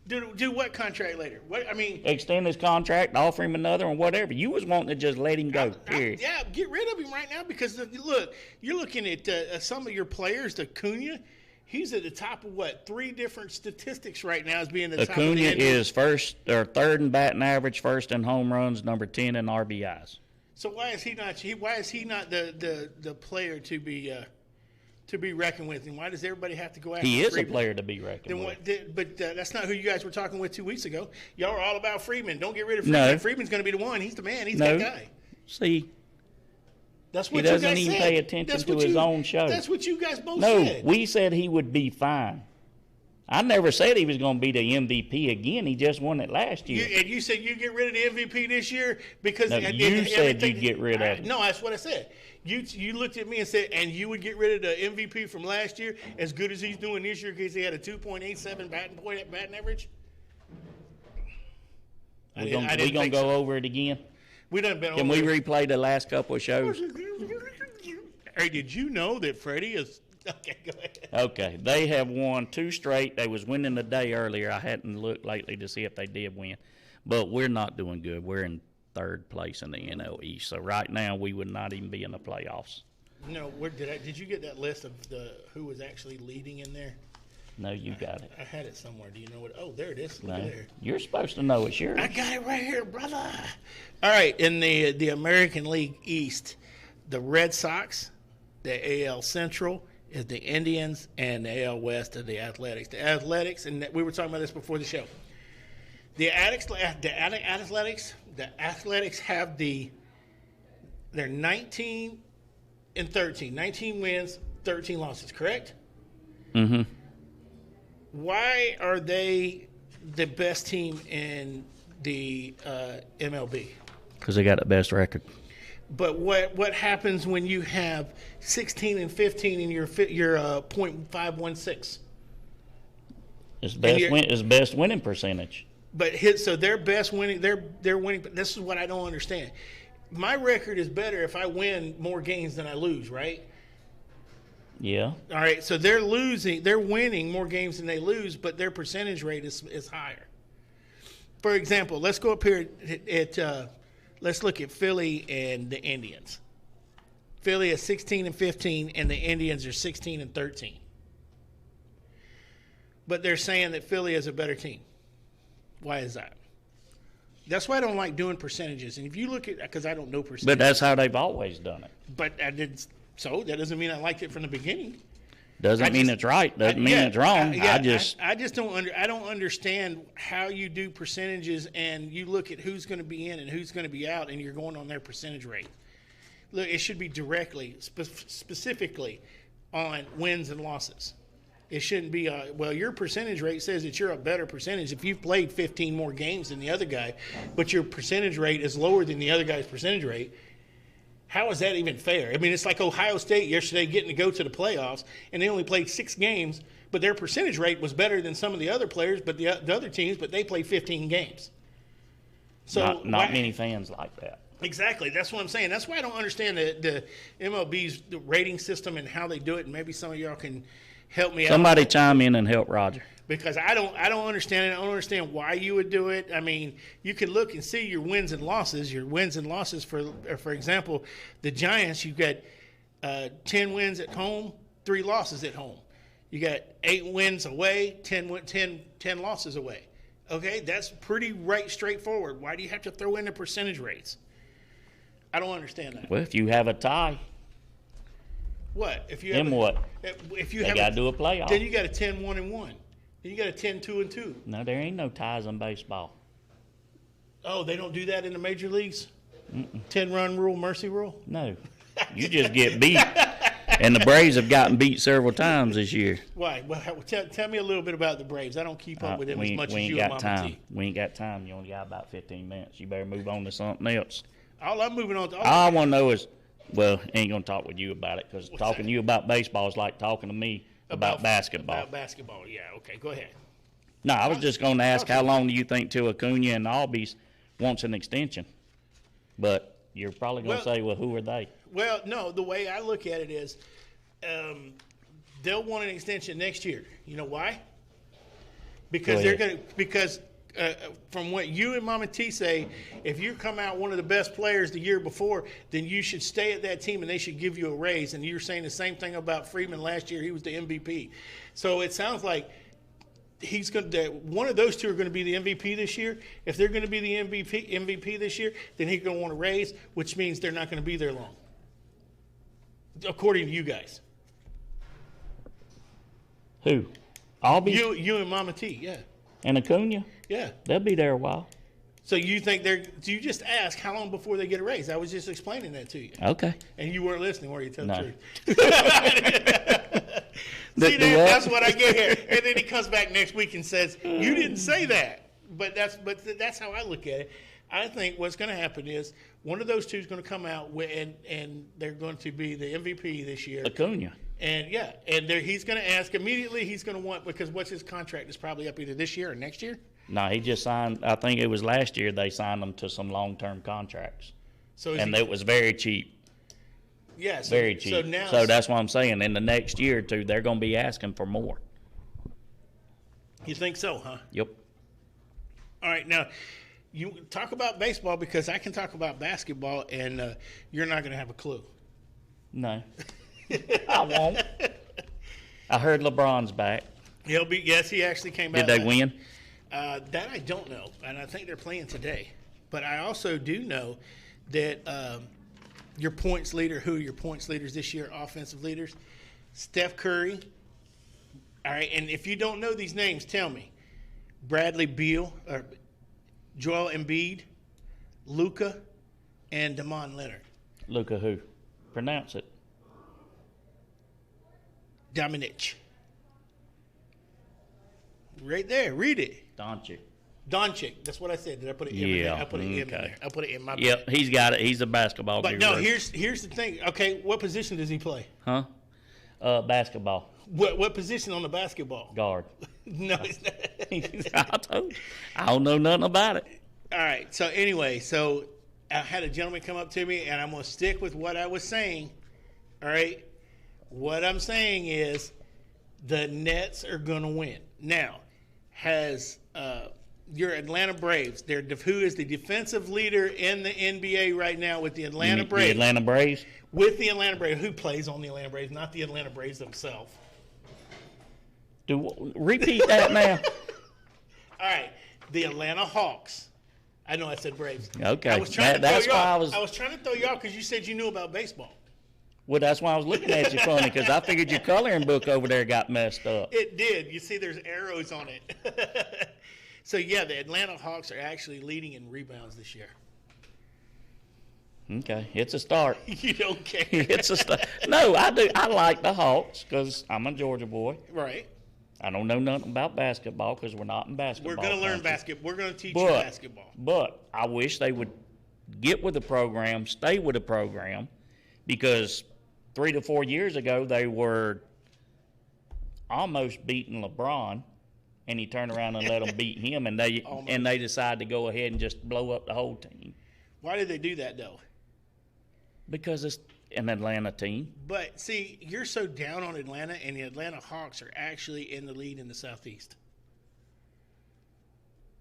Do what contract later? What I mean, Extend his contract, offer him another, or whatever. You was wanting to just let him go, period. yeah, get rid of him right now because look, you're looking at some of your players. The Acuna, he's at the top of what 3 different statistics right now as being the top of Acuna the is first or third in batting average, first in home runs, number 10 in RBIs. So why is he not? Why is he not the player to be reckoned with? And why does everybody have to go after? He is a Freeman? player to be reckoned Then with. what? But that's not who you guys were talking with 2 weeks ago. Y'all are all about Freeman. Don't get rid of Freeman. No. Freeman's going to be the one. He's the man. He's No. that guy. See, That's He what you doesn't guys even said. pay attention That's to what his you- own show. That's what you guys both no, said. we said he would be fine. I never said he was going to be the MVP again. He just won it last year. And you said you get rid of the MVP this year because No, you said you'd get rid of him. No, that's what I said. You looked at me and said, and you would get rid of the MVP from last year as good as he's doing this year because he had a 2.87 batting average. We gonna go over it again. We done been Can over we it. replay the last couple of shows? Hey, did you know that Freddie is? Okay, go ahead. Okay, they have won 2 straight. They was winning the day earlier. I hadn't looked lately to see if they did win, but we're not doing good. We're in 3rd place in the NL East, so right now we would not even be in the playoffs. No, did you get that list of who was actually leading in there? No, you got it. I had it somewhere. Do you know what? Oh, there it is. Look No, at there. you're supposed to know it's yours. I got it right here, brother. All right, in the American League East, the Red Sox, the AL Central is the Indians, and the AL West are the Athletics. The Athletics, and we were talking about this before the show. The Athletics have they're 19 and 13, 19 wins, 13 losses, correct? Mm-hmm. Why are they the best team in the MLB? Because they got the best record. But what happens when you have 16 and 15 and you're .516? It's you're- best winning percentage. But so their best winning, they're winning. But this is what I don't understand. My record is better if I win more games than I lose, right? Yeah. All right. So they're winning more games than they lose, but their percentage rate is higher. For example, let's go up here let's look at Philly and the Indians. Philly is 16 and 15, and the Indians are 16 and 13. But they're saying that Philly is a better team. Why is that? That's why I don't like doing percentages. And if you look at, because I don't know percentages. But that's how they've always done it. But I did. So that doesn't mean I liked it from the beginning. Doesn't mean it's right. Doesn't mean it's wrong. I just don't understand how you do percentages and you look at who's going to be in and who's going to be out and you're going on their percentage rate. Look, it should be directly, specifically on wins and losses. It shouldn't be your percentage rate says that you're a better percentage if you've played 15 more games than the other guy, but your percentage rate is lower than the other guy's percentage rate. How is that even fair? I mean, it's like Ohio State yesterday getting to go to the playoffs, and they only played 6 games, but their percentage rate was better than some of the other players, but the other teams, but they played 15 games. So not many fans like that. Exactly. That's what I'm saying. That's why I don't understand the MLB's rating system and how they do it, and maybe some of y'all can help me out. Somebody chime in and help Roger. Because I don't understand it. I don't understand why you would do it. I mean, you can look and see your wins and losses. Your wins and losses, for example, the Giants, you've got 10 wins at home, 3 losses at home. You got 8 wins away, 10 losses away. Okay, that's pretty straightforward. Why do you have to throw in the percentage rates? I don't understand that. Well, if you have a tie, What? If you then have what? If you They have got to do a playoff. then you got a 10-1-1. Then you got a 10-2-2. No, there ain't no ties in baseball. Oh, they don't do that in the major leagues? 10-run rule, mercy rule? No. You just get beat. And the Braves have gotten beat several times this year. Why? Well, tell me a little bit about the Braves. I don't keep up with them as much as you and Mama T. We ain't got time. You only got about 15 minutes. You better move on to something else. All I'm moving on to. All I want to know is, well, I ain't going to talk with you about it because talking that? to you about baseball is like talking to me about basketball. About basketball, yeah. Okay, go ahead. No, I was just going to ask how long do you think till Acuna and Albies wants an extension? But you're probably going to say, well, who are they? Well, no, the way I look at it is they'll want an extension next year. You know why? Because Go they're ahead. going to because from what you and Mama T say, if you come out one of the best players the year before, then you should stay at that team and they should give you a raise. And you're saying the same thing about Freeman last year. He was the MVP. So it sounds like he's going to one of those two are going to be the MVP this year. If they're going to be the MVP this year, then he's going to want a raise, which means they're not going to be there long, according to you guys. Who? Albies You and Mama T, yeah. and Acuna? Yeah. They'll be there a while. So you think you just ask how long before they get a raise? I was just explaining that to you. Okay. And you weren't listening, were you? Tell No. the truth. See, that's what I get here. And then he comes back next week and says, you didn't say that. But that's how I look at it. I think what's going to happen is one of those two is going to come out and they're going to be the MVP this year. Acuna. And he's going to ask immediately. He's going to want, because what's his contract is probably up either this year or next year. No, he just signed. I think it was last year they signed him to some long-term contracts, So and it was very cheap, yeah, so, very cheap. So now, So that's what I'm saying. In the next year or two, they're going to be asking for more. you think so, huh? Yep. All right, now you talk about baseball because I can talk about basketball, and you're not going to have a clue. No, I won't. I heard LeBron's back. He'll be. Yes, he actually came back. Did they win? That I don't know, and I think they're playing today. But I also do know that your points leader, who are your points leaders this year, offensive leaders, Steph Curry. All right, and if you don't know these names, tell me. Bradley Beal, or Joel Embiid, Luka, and Damon Leonard. Luka who? Pronounce it. Dominich. Right there. Read it. Doncic. Doncic. That's what I said. Did I put it in? Yeah, I put it in okay. there. I put it in my. Yep, he's got it. He's a basketball But guru. no, here's the thing. Okay, what position does he play? Huh? Basketball. What position on the basketball? Guard. No, it's not. I told you. I don't know nothing about it. All right. So anyway, so I had a gentleman come up to me, and I'm gonna stick with what I was saying. All right. What I'm saying is, the Nets are gonna win. Now, has your Atlanta Braves? Who is the defensive leader in the NBA right now with the Atlanta Braves? The Atlanta Braves? With the Atlanta Braves, who plays on the Atlanta Braves? Not the Atlanta Braves themselves. Repeat that now. All right, the Atlanta Hawks. I know I said Braves. Okay, I was trying that's to throw you why off. I was trying to throw you off because you said you knew about baseball. Well, that's why I was looking at you funny, because I figured your coloring book over there got messed up. It did. You see, there's arrows on it. So yeah, the Atlanta Hawks are actually leading in rebounds this year. Okay, it's a start. You don't care. It's a start. No, I do. I like the Hawks because I'm a Georgia boy. Right. I don't know nothing about basketball because we're not in basketball. We're going to learn country. basketball. We're going to teach you But, basketball. but I wish they would get with the program, stay with the program, because 3 to 4 years ago they were almost beating LeBron, and he turned around and let them beat him, and they decided to go ahead and just blow up the whole team Why did they do that though? because it's an Atlanta team. But see, you're so down on Atlanta, and the Atlanta Hawks are actually in the lead in the Southeast.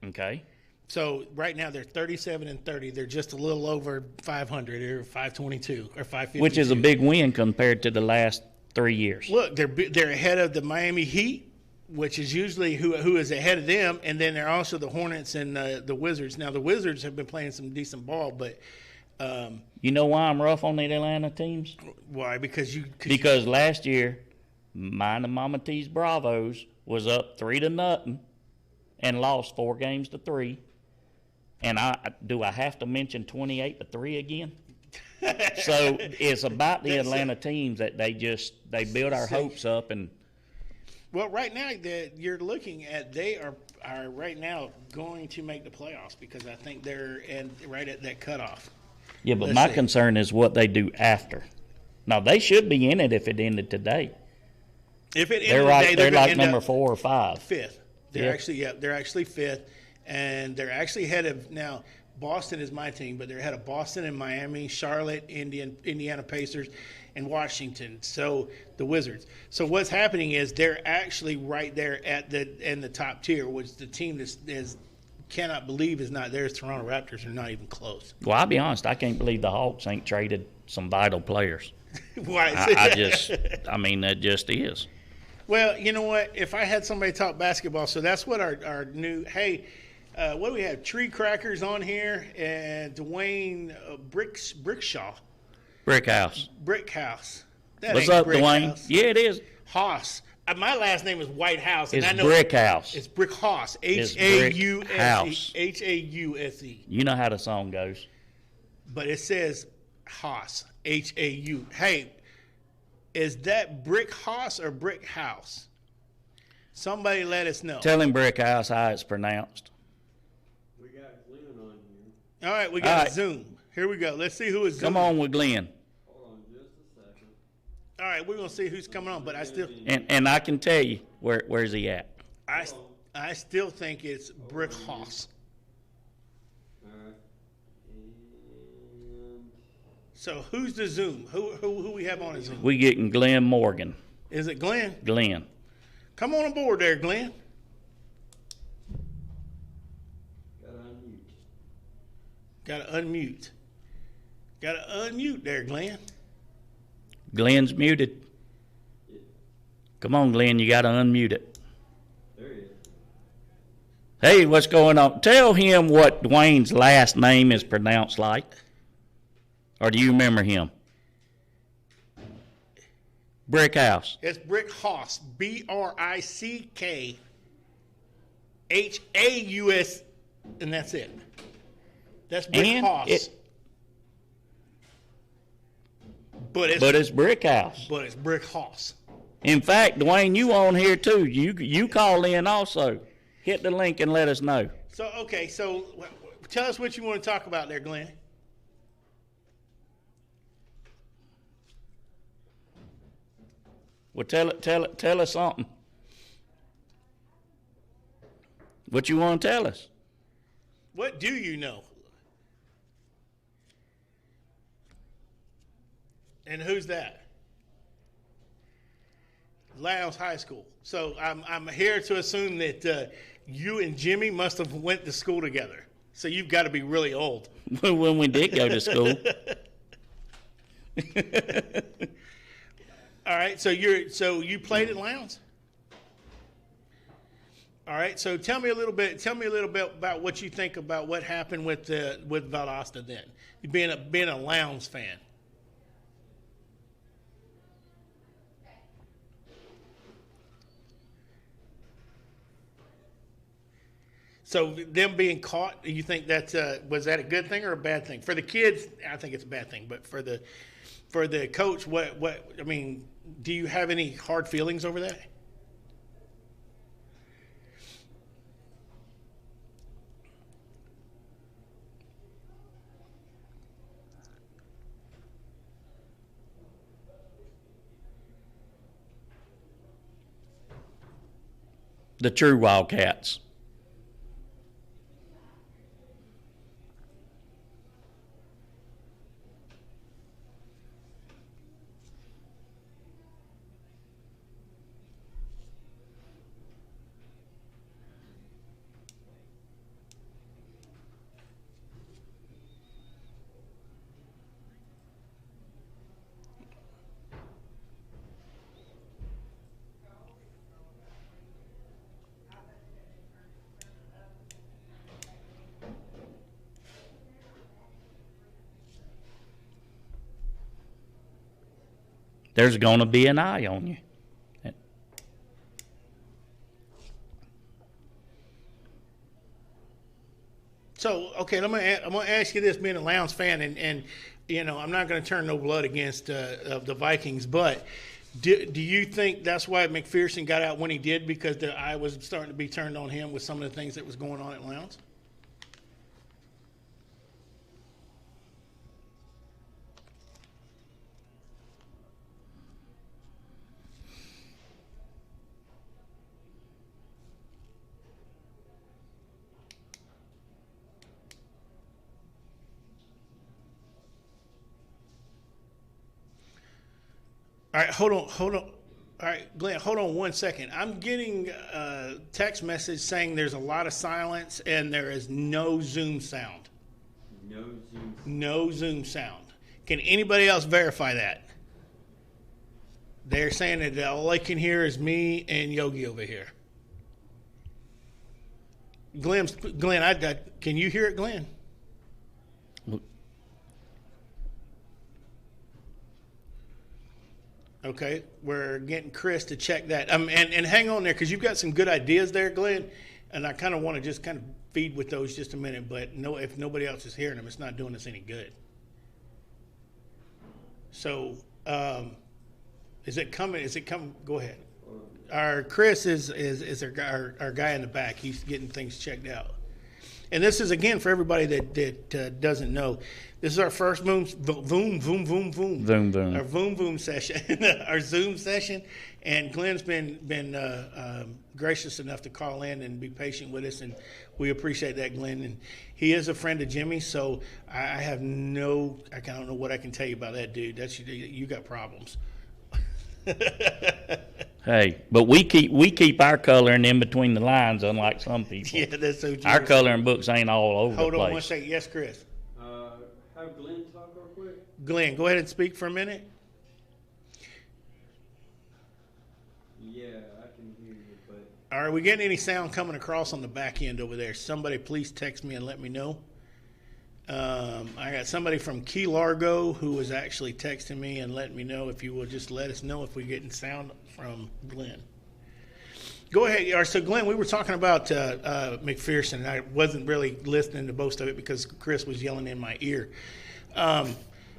Okay, So right now they're 37-30. They're just a little over 500 or 522 or 550. which is a big win compared to the last 3 years. Look, they're ahead of the Miami Heat, which is usually who is ahead of them, and then they're also the Hornets and the Wizards. Now the Wizards have been playing some decent ball, but You know why I'm rough on the Atlanta teams? why? Because Because last year, mine and Mama T's Bravos was up 3-0 and lost 4 games to 3. And I have to mention 28-3 again? So it's about the That's Atlanta teams that they build our hopes up, and well, right now that you're looking at, they are right now going to make the playoffs because I think they're right at that cutoff. yeah. But Let's my see. concern is what they do after. Now they should be in it if it ended today. If it They're ended right. today, They're gonna like end number up 4 or 5. fifth. They're actually fifth, and they're actually ahead of now. Boston is my team, but they're ahead of Boston and Miami, Charlotte, Indiana Pacers, and Washington. So the Wizards. So what's happening is they're actually right there in the top tier, which the team is cannot believe is not there. Toronto Raptors are not even close. Well, I'll be honest. I can't believe the Hawks ain't traded some vital players. Why? I mean, that just is. Well, you know what? If I had somebody talk basketball, so that's what our new what do we have? Tree Crackers on here and Dwayne Brickshaw. Brickhouse. Brickhouse. That What's ain't up, Dwayne? Brickhouse. Yeah, it is. Haas. My last name is Whitehouse. It's and I know Brickhouse. It's Brickhouse. It's H-A-U-S-E. H-A-U-S-E. You know how the song goes. But it says Haas. H-A-U. Hey, is that Brick House or Brick House? Somebody let us know. Tell him Brickhouse how it's pronounced. We got Glenn on here. All right, we got All a right. Zoom. Here we go. Let's see who is Come Zooming. on with Glenn. Hold on just a second. All right, we're gonna see who's coming on, but I still And I can tell you where's he at. I still think it's Brick House. Alright. And So who's the Zoom? Who we have on a Zoom? We getting Glenn Morgan. Is it Glenn? Glenn. Come on aboard there, Glenn. gotta unmute. Gotta unmute. Gotta unmute there, Glenn. Glenn's muted. Come on, Glenn. You got to unmute it. There he is. Hey, what's going on? Tell him what Dwayne's last name is pronounced like. Or do you remember him? Brickhouse. It's Brick House. Brick Haus. And that's it. That's Brick And House. But it's Brick House. But it's Brick House. In fact, Dwayne, you on here too. You call in also. Hit the link and let us know. So, okay, so tell us what you want to talk about there, Glenn. Well, tell us something. What you want to tell us? What do you know? And who's that? Lowndes High School. So I'm here to assume that you and Jimmy must have went to school together. So you've got to be really old. When we did go to school. All right. So you played at Lowndes. All right. So tell me a little bit about what you think about what happened with Valdosta then. Being a Lowndes fan. So them being caught, do you think was that a good thing or a bad thing for the kids? I think it's a bad thing, but for the coach, what I mean, do you have any hard feelings over that? The true Wildcats. There's going to be an eye on you. So, okay, I'm going to ask you this, being a Lowndes fan, and you know, I'm not going to turn no blood against the Vikings, but do you think that's why McPherson got out when he did, because the eye was starting to be turned on him with some of the things that was going on at Lowndes? All right, hold on. All right, Glenn, hold on 1 second. I'm getting a text message saying there's a lot of silence and there is no Zoom sound. No Zoom. No Zoom sound. Can anybody else verify that? They're saying that all they can hear is me and Yogi over here. Glenn, can you hear it, Glenn? Okay, we're getting Chris to check that. And hang on there, because you've got some good ideas there, Glenn. And I kind of want to just kind of feed with those just a minute. But no, if nobody else is hearing them, it's not doing us any good. So, is it coming? Go ahead. Our Chris is our guy in the back. He's getting things checked out. And this is, again, for everybody that doesn't know, this is our first Voom session, our Zoom session. And Glenn's been gracious enough to call in and be patient with us, and we appreciate that, Glenn. And he is a friend of Jimmy, so I don't know what I can tell you about that dude. You got problems. Hey, but we keep our coloring in between the lines, unlike some people. Yeah, that's so true. Our coloring books ain't all over Hold the on place. 1 second. Yes, Chris. Have Glenn talk real quick. Glenn, go ahead and speak for a minute. Yeah, I can hear you, but Are we getting any sound coming across on the back end over there? Somebody please text me and let me know. I got somebody from Key Largo who was actually texting me and letting me know. If you will just let us know if we're getting sound from Glenn. Go ahead. All right, so, Glenn, we were talking about McPherson, and I wasn't really listening to most of it because Chris was yelling in my ear.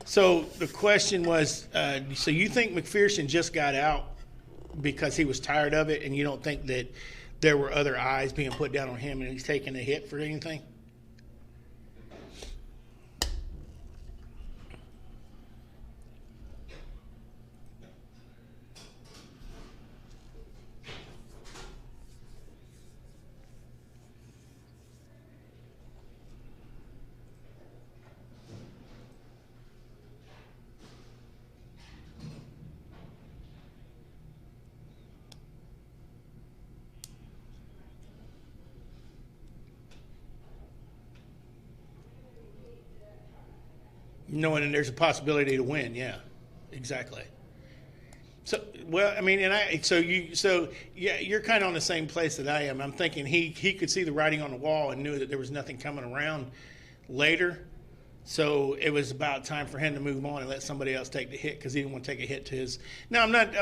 So the question was, so you think McPherson just got out because he was tired of it, and you don't think that there were other eyes being put down on him and he's taking a hit for anything? Knowing that there's a possibility to win, yeah, exactly. So, well, I mean, yeah, you're kind of on the same place that I am. I'm thinking he could see the writing on the wall and knew that there was nothing coming around later. So it was about time for him to move on and let somebody else take the hit because he didn't want to take a hit to his. Now, I'm not.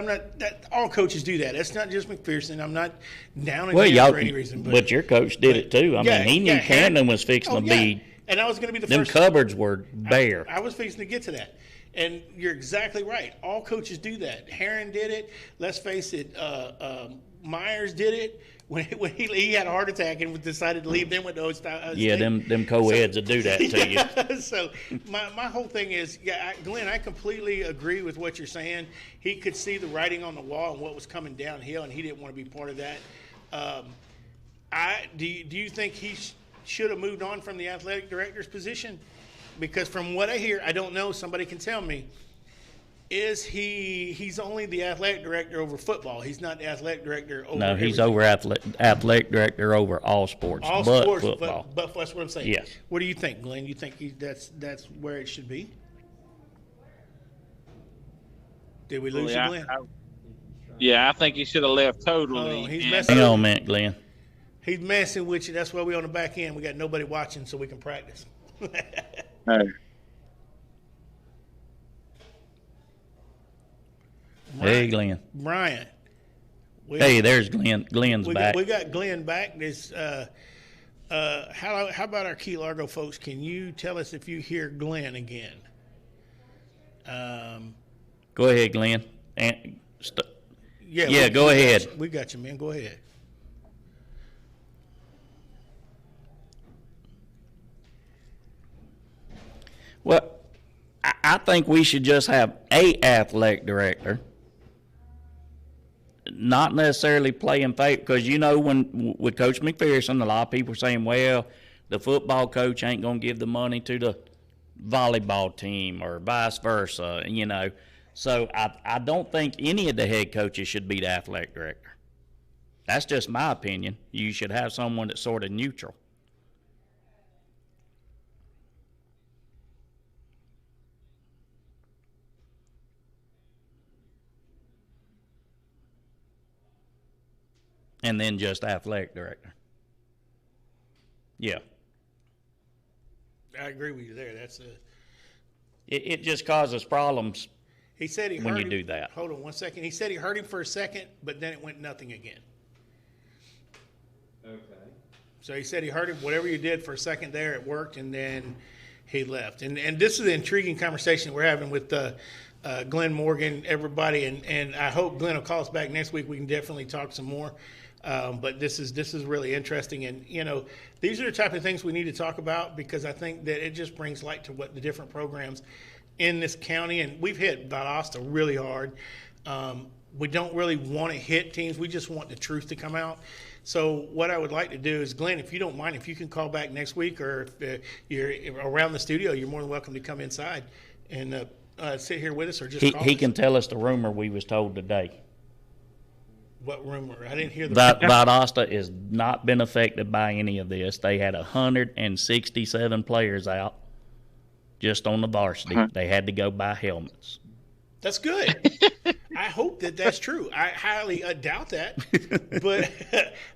All coaches do that. It's not just McPherson. I'm not down on him for any reason. But your coach did it too. I mean, he knew Camden was fixing to be. And I was going to be the them first. Cupboards were bare. I was fixing to get to that. And you're exactly right. All coaches do that. Herron did it. Let's face it, Myers did it when he had a heart attack and decided to leave. Then went to State. Yeah, them co-eds will do that to you. So my whole thing is, Glenn, I completely agree with what you're saying. He could see the writing on the wall and what was coming downhill, and he didn't want to be part of that. Do you think he should have moved on from the athletic director's position? Because from what I hear, I don't know, somebody can tell me, he's only the athletic director over football. He's not the athletic director over No, he's everything. over athletic director over all sports, All but sports, football. but that's what I'm saying. Yes. What do you think, Glenn? You think that's where it should be? Did we lose you, Glenn? I think he should have left totally. Oh, he's and- messing Hang on a minute, Glenn. He's messing with you. That's why we on the back end. We got nobody watching, so we can practice. Hey, Glenn. Brian. Hey, there's Glenn. Glenn's back. We got Glenn back. How about our Key Largo folks? Can you tell us if you hear Glenn again? Go ahead, Glenn. Yeah, go ahead. We got you, man. Go ahead. Well, I think we should just have a athletic director, not necessarily playing favor. Because when with Coach McPherson, a lot of people are saying, "Well, the football coach ain't gonna give the money to the volleyball team or vice versa." So I don't think any of the head coaches should be the athletic director. That's just my opinion. You should have someone that's sort of neutral. And then just athletic director. Yeah. I agree with you there. It just causes problems. He said he when heard you him. do that. Hold on 1 second. He said he heard him for a second, but then it went nothing again. Okay. So he said he heard him. Whatever you did for a second there, it worked, and then he left. And this is an intriguing conversation we're having with Glenn Morgan, everybody, and I hope Glenn will call us back next week. We can definitely talk some more. But this is really interesting, and these are the type of things we need to talk about because I think that it just brings light to what the different programs in this county, and we've hit Valdosta really hard. We don't really want to hit teams; we just want the truth to come out. So what I would like to do is, Glenn, if you don't mind, if you can call back next week, or if you're around the studio, you're more than welcome to come inside and sit here with us, or just call He us. can tell us the rumor we was told today. What rumor? I didn't hear the Valdosta has not been affected by any of this. They had 167 players out just on the varsity. They had to go buy helmets. That's good. I hope that that's true. I highly doubt that, but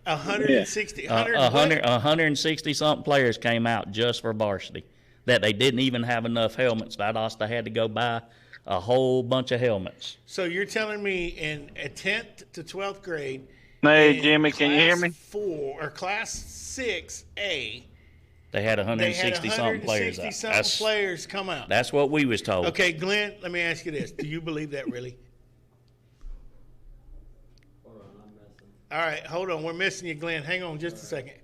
160, 160 something players came out just for varsity. That they didn't even have enough helmets. Valdosta had to go buy a whole bunch of helmets. So you're telling me in a 10th to 12th grade, Hey, In Jimmy, can you hear Class me? 4 or Class 6A, They had they had 160 something players 160 out. something players come out. That's what we was told. Okay, Glenn, let me ask you this. Do you believe that really? Hold on, I'm messing. All right, hold on. We're missing you, Glenn. Hang on just a second.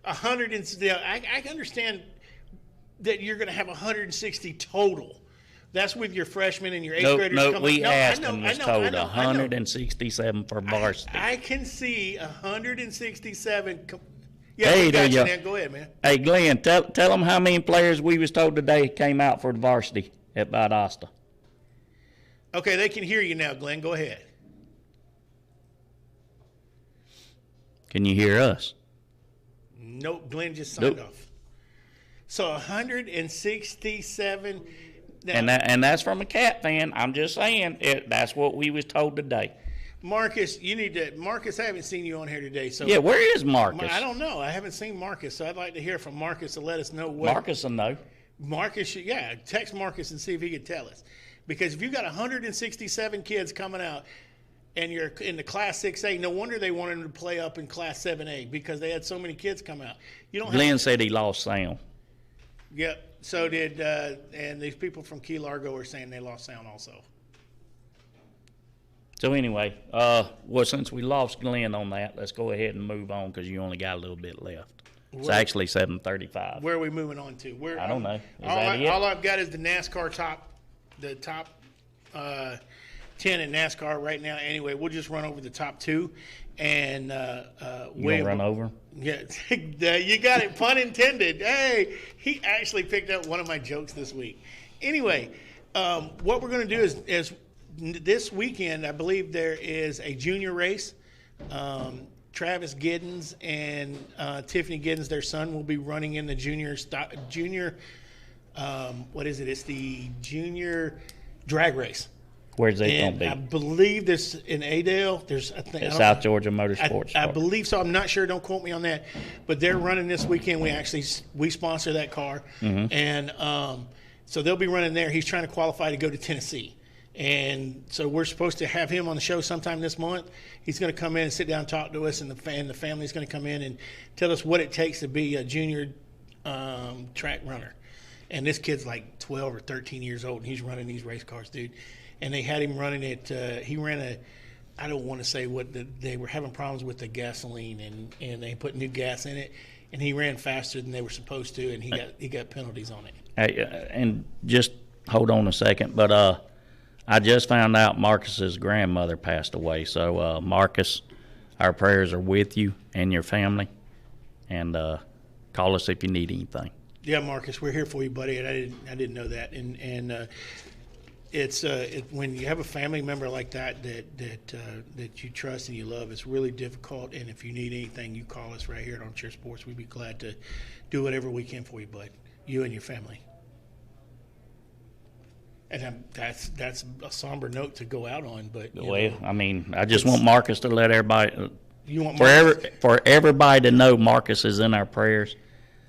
100 and I understand that you're going to have 160 total. That's with your freshmen and your eighth graders No, coming. we No, I asked know, and I was know, told I know, I know. 167 for varsity. I can see 167. Yeah, Hey, we got you, there you man. Go ahead, man. Hey, Glenn, tell them how many players we was told today came out for the varsity at Valdosta. Okay, they can hear you now, Glenn. Go ahead. Can you hear us? Nope, Glenn just signed Nope. off. So 167. Now, And that's from a Cat fan. I'm just saying that's what we was told today. Marcus, you need to. Marcus, I haven't seen you on here today. So Yeah, where is Marcus? I don't know. I haven't seen Marcus, so I'd like to hear from Marcus to let us know what Marcus will know. Marcus should. Yeah, text Marcus and see if he could tell us. Because if you got 167 kids coming out, and you're in the Class 6A, no wonder they wanted them to play up in Class 7A because they had so many kids come out. You don't. Glenn said he lost sound. Yep. So did, and these people from Key Largo are saying they lost sound also. So anyway, well, since we lost Glenn on that, let's go ahead and move on because you only got a little bit left. It's Where- actually 7:35. Where are we moving on to? Where I don't know. Is all, that it? all I've got is the NASCAR the top 10 in NASCAR right now. Anyway, we'll just run over the top 2, and You gonna run over? Yeah, you got it. Pun intended. Hey, he actually picked up one of my jokes this week. Anyway, what we're going to do is this weekend, I believe there is a junior race. Travis Giddens and Tiffany Giddens, their son, will be running in the junior. What is it? It's the junior drag race. Where's they And I gonna be? believe this in Adel. There's I think I At don't- South Georgia Motorsports. I Park. believe so. I'm not sure. Don't quote me on that. But they're running this weekend. We sponsor that car, Mm-hmm. and so they'll be running there. He's trying to qualify to go to Tennessee, and so we're supposed to have him on the show sometime this month. He's going to come in and sit down and talk to us, and the family's going to come in and tell us what it takes to be a junior track runner. And this kid's like 12 or 13 years old, and he's running these race cars, dude. And they had him running it. He ran I don't want to say they were having problems with the gasoline, and they put new gas in it, and he ran faster than they were supposed to, and he got penalties on it. Hey, and just hold on a second, but I just found out Marcus's grandmother passed away. So Marcus, our prayers are with you and your family, and call us if you need anything. Yeah, Marcus, we're here for you, buddy. And I didn't know that. And it's when you have a family member like that you trust and you love, it's really difficult. And if you need anything, you call us right here at Armchair Sports. We'd be glad to do whatever we can for you, bud. You and your family. And that's a somber note to go out on, but Well, I mean, I just want Marcus to let everybody, you want for everybody to know Marcus is in our prayers.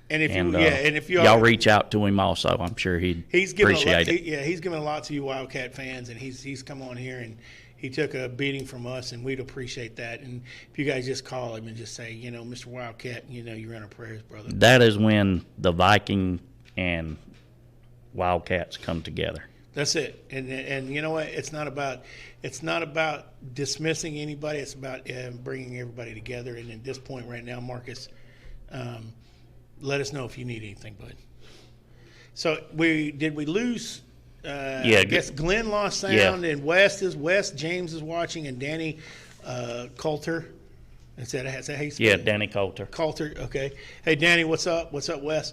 and if And, you and if y'all reach out to him also, I'm sure he'd he's given appreciate it. he's given a lot to you Wildcat fans, and he's come on here and he took a beating from us, and we'd appreciate that. And if you guys just call him and just say, Mr. Wildcat, you're in our prayers, brother. That is when the Viking and Wildcats come together. That's it. And you know what? It's not about dismissing anybody. It's about bringing everybody together. And at this point right now, Marcus, let us know if you need anything, bud. So did we lose? Yeah, I guess Glenn lost sound, and James is watching, and Danny Coulter. Is that how you spell Yeah, it? Danny Coulter. Coulter, okay. Hey, Danny, what's up? What's up, Wes?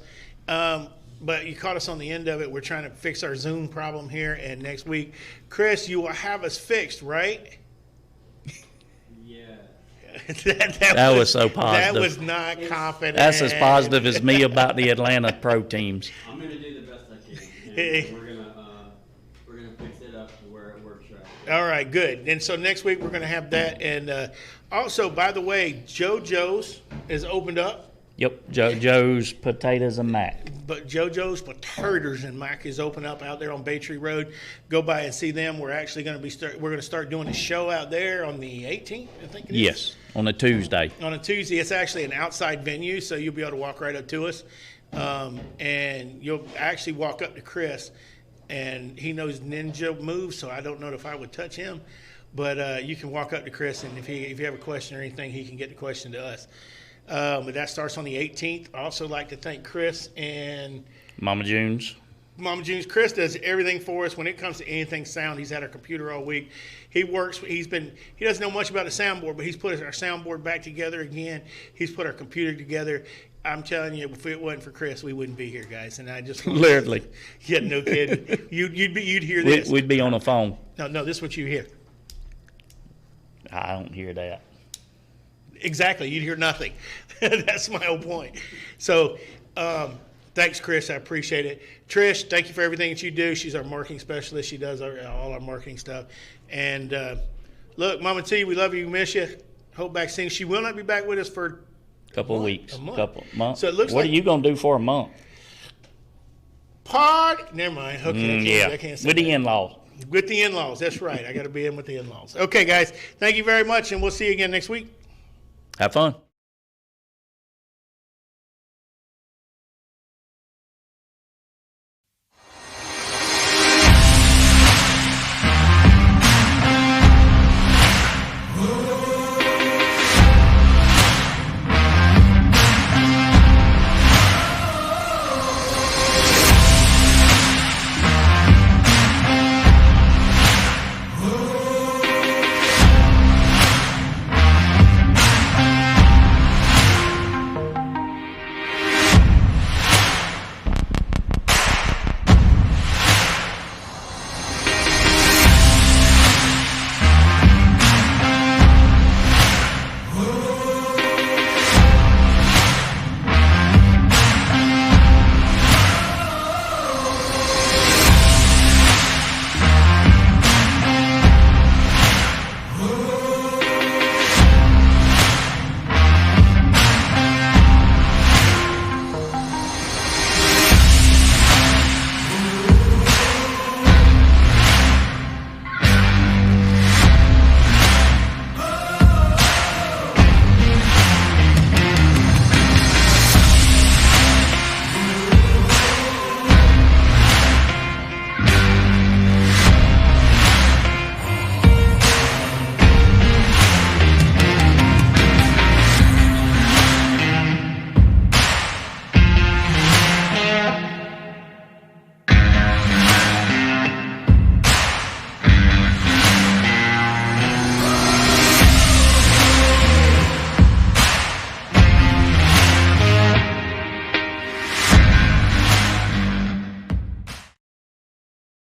But you caught us on the end of it. We're trying to fix our Zoom problem here, and next week, Chris, you will have us fixed, right? Yeah. That was so positive. That was not confident. That's as positive as me about the Atlanta pro teams. I'm gonna do the best I can. And Hey. we're gonna fix it up to where it works right. All right, good. And so next week we're going to have that. And also, by the way, JoJo's is opened up. Yep, Joe's Potatoes and Mac. But JoJo's Potatoes and Mac is open up out there on Bay Tree Road. Go by and see them. We're actually going to we're going to start doing a show out there on the 18th, I think it is. Yes, on a Tuesday. On a Tuesday. It's actually an outside venue, so you'll be able to walk right up to us. And you'll actually walk up to Chris, and he knows ninja moves, so I don't know if I would touch him. But you can walk up to Chris, and if you have a question or anything, he can get the question to us. But that starts on the 18th. I also like to thank Chris and Mama June's. Mama June's. Chris does everything for us when it comes to anything sound. He's had our computer all week. He works. He doesn't know much about the soundboard, but he's put our soundboard back together again. He's put our computer together. I'm telling you, if it wasn't for Chris, we wouldn't be here, guys. And I just Literally. Yeah, no kidding. You'd hear this. We'd be on the phone. No, this is what you hear. I don't hear that. Exactly. You'd hear nothing. That's my whole point. So, thanks, Chris. I appreciate it. Trish, thank you for everything that you do. She's our marketing specialist. She does all our marketing stuff. And look, Mama T, we love you. We miss you. Hope back soon. She will not be back with us for Couple of weeks. A month. Couple months. So it looks what like- are you going to do for a month? Never mind. Okay, I can't say with the that. in-laws. With the in-laws. That's right. I got to be in with the in-laws. Okay, guys. Thank you very much, and we'll see you again next week. Have fun.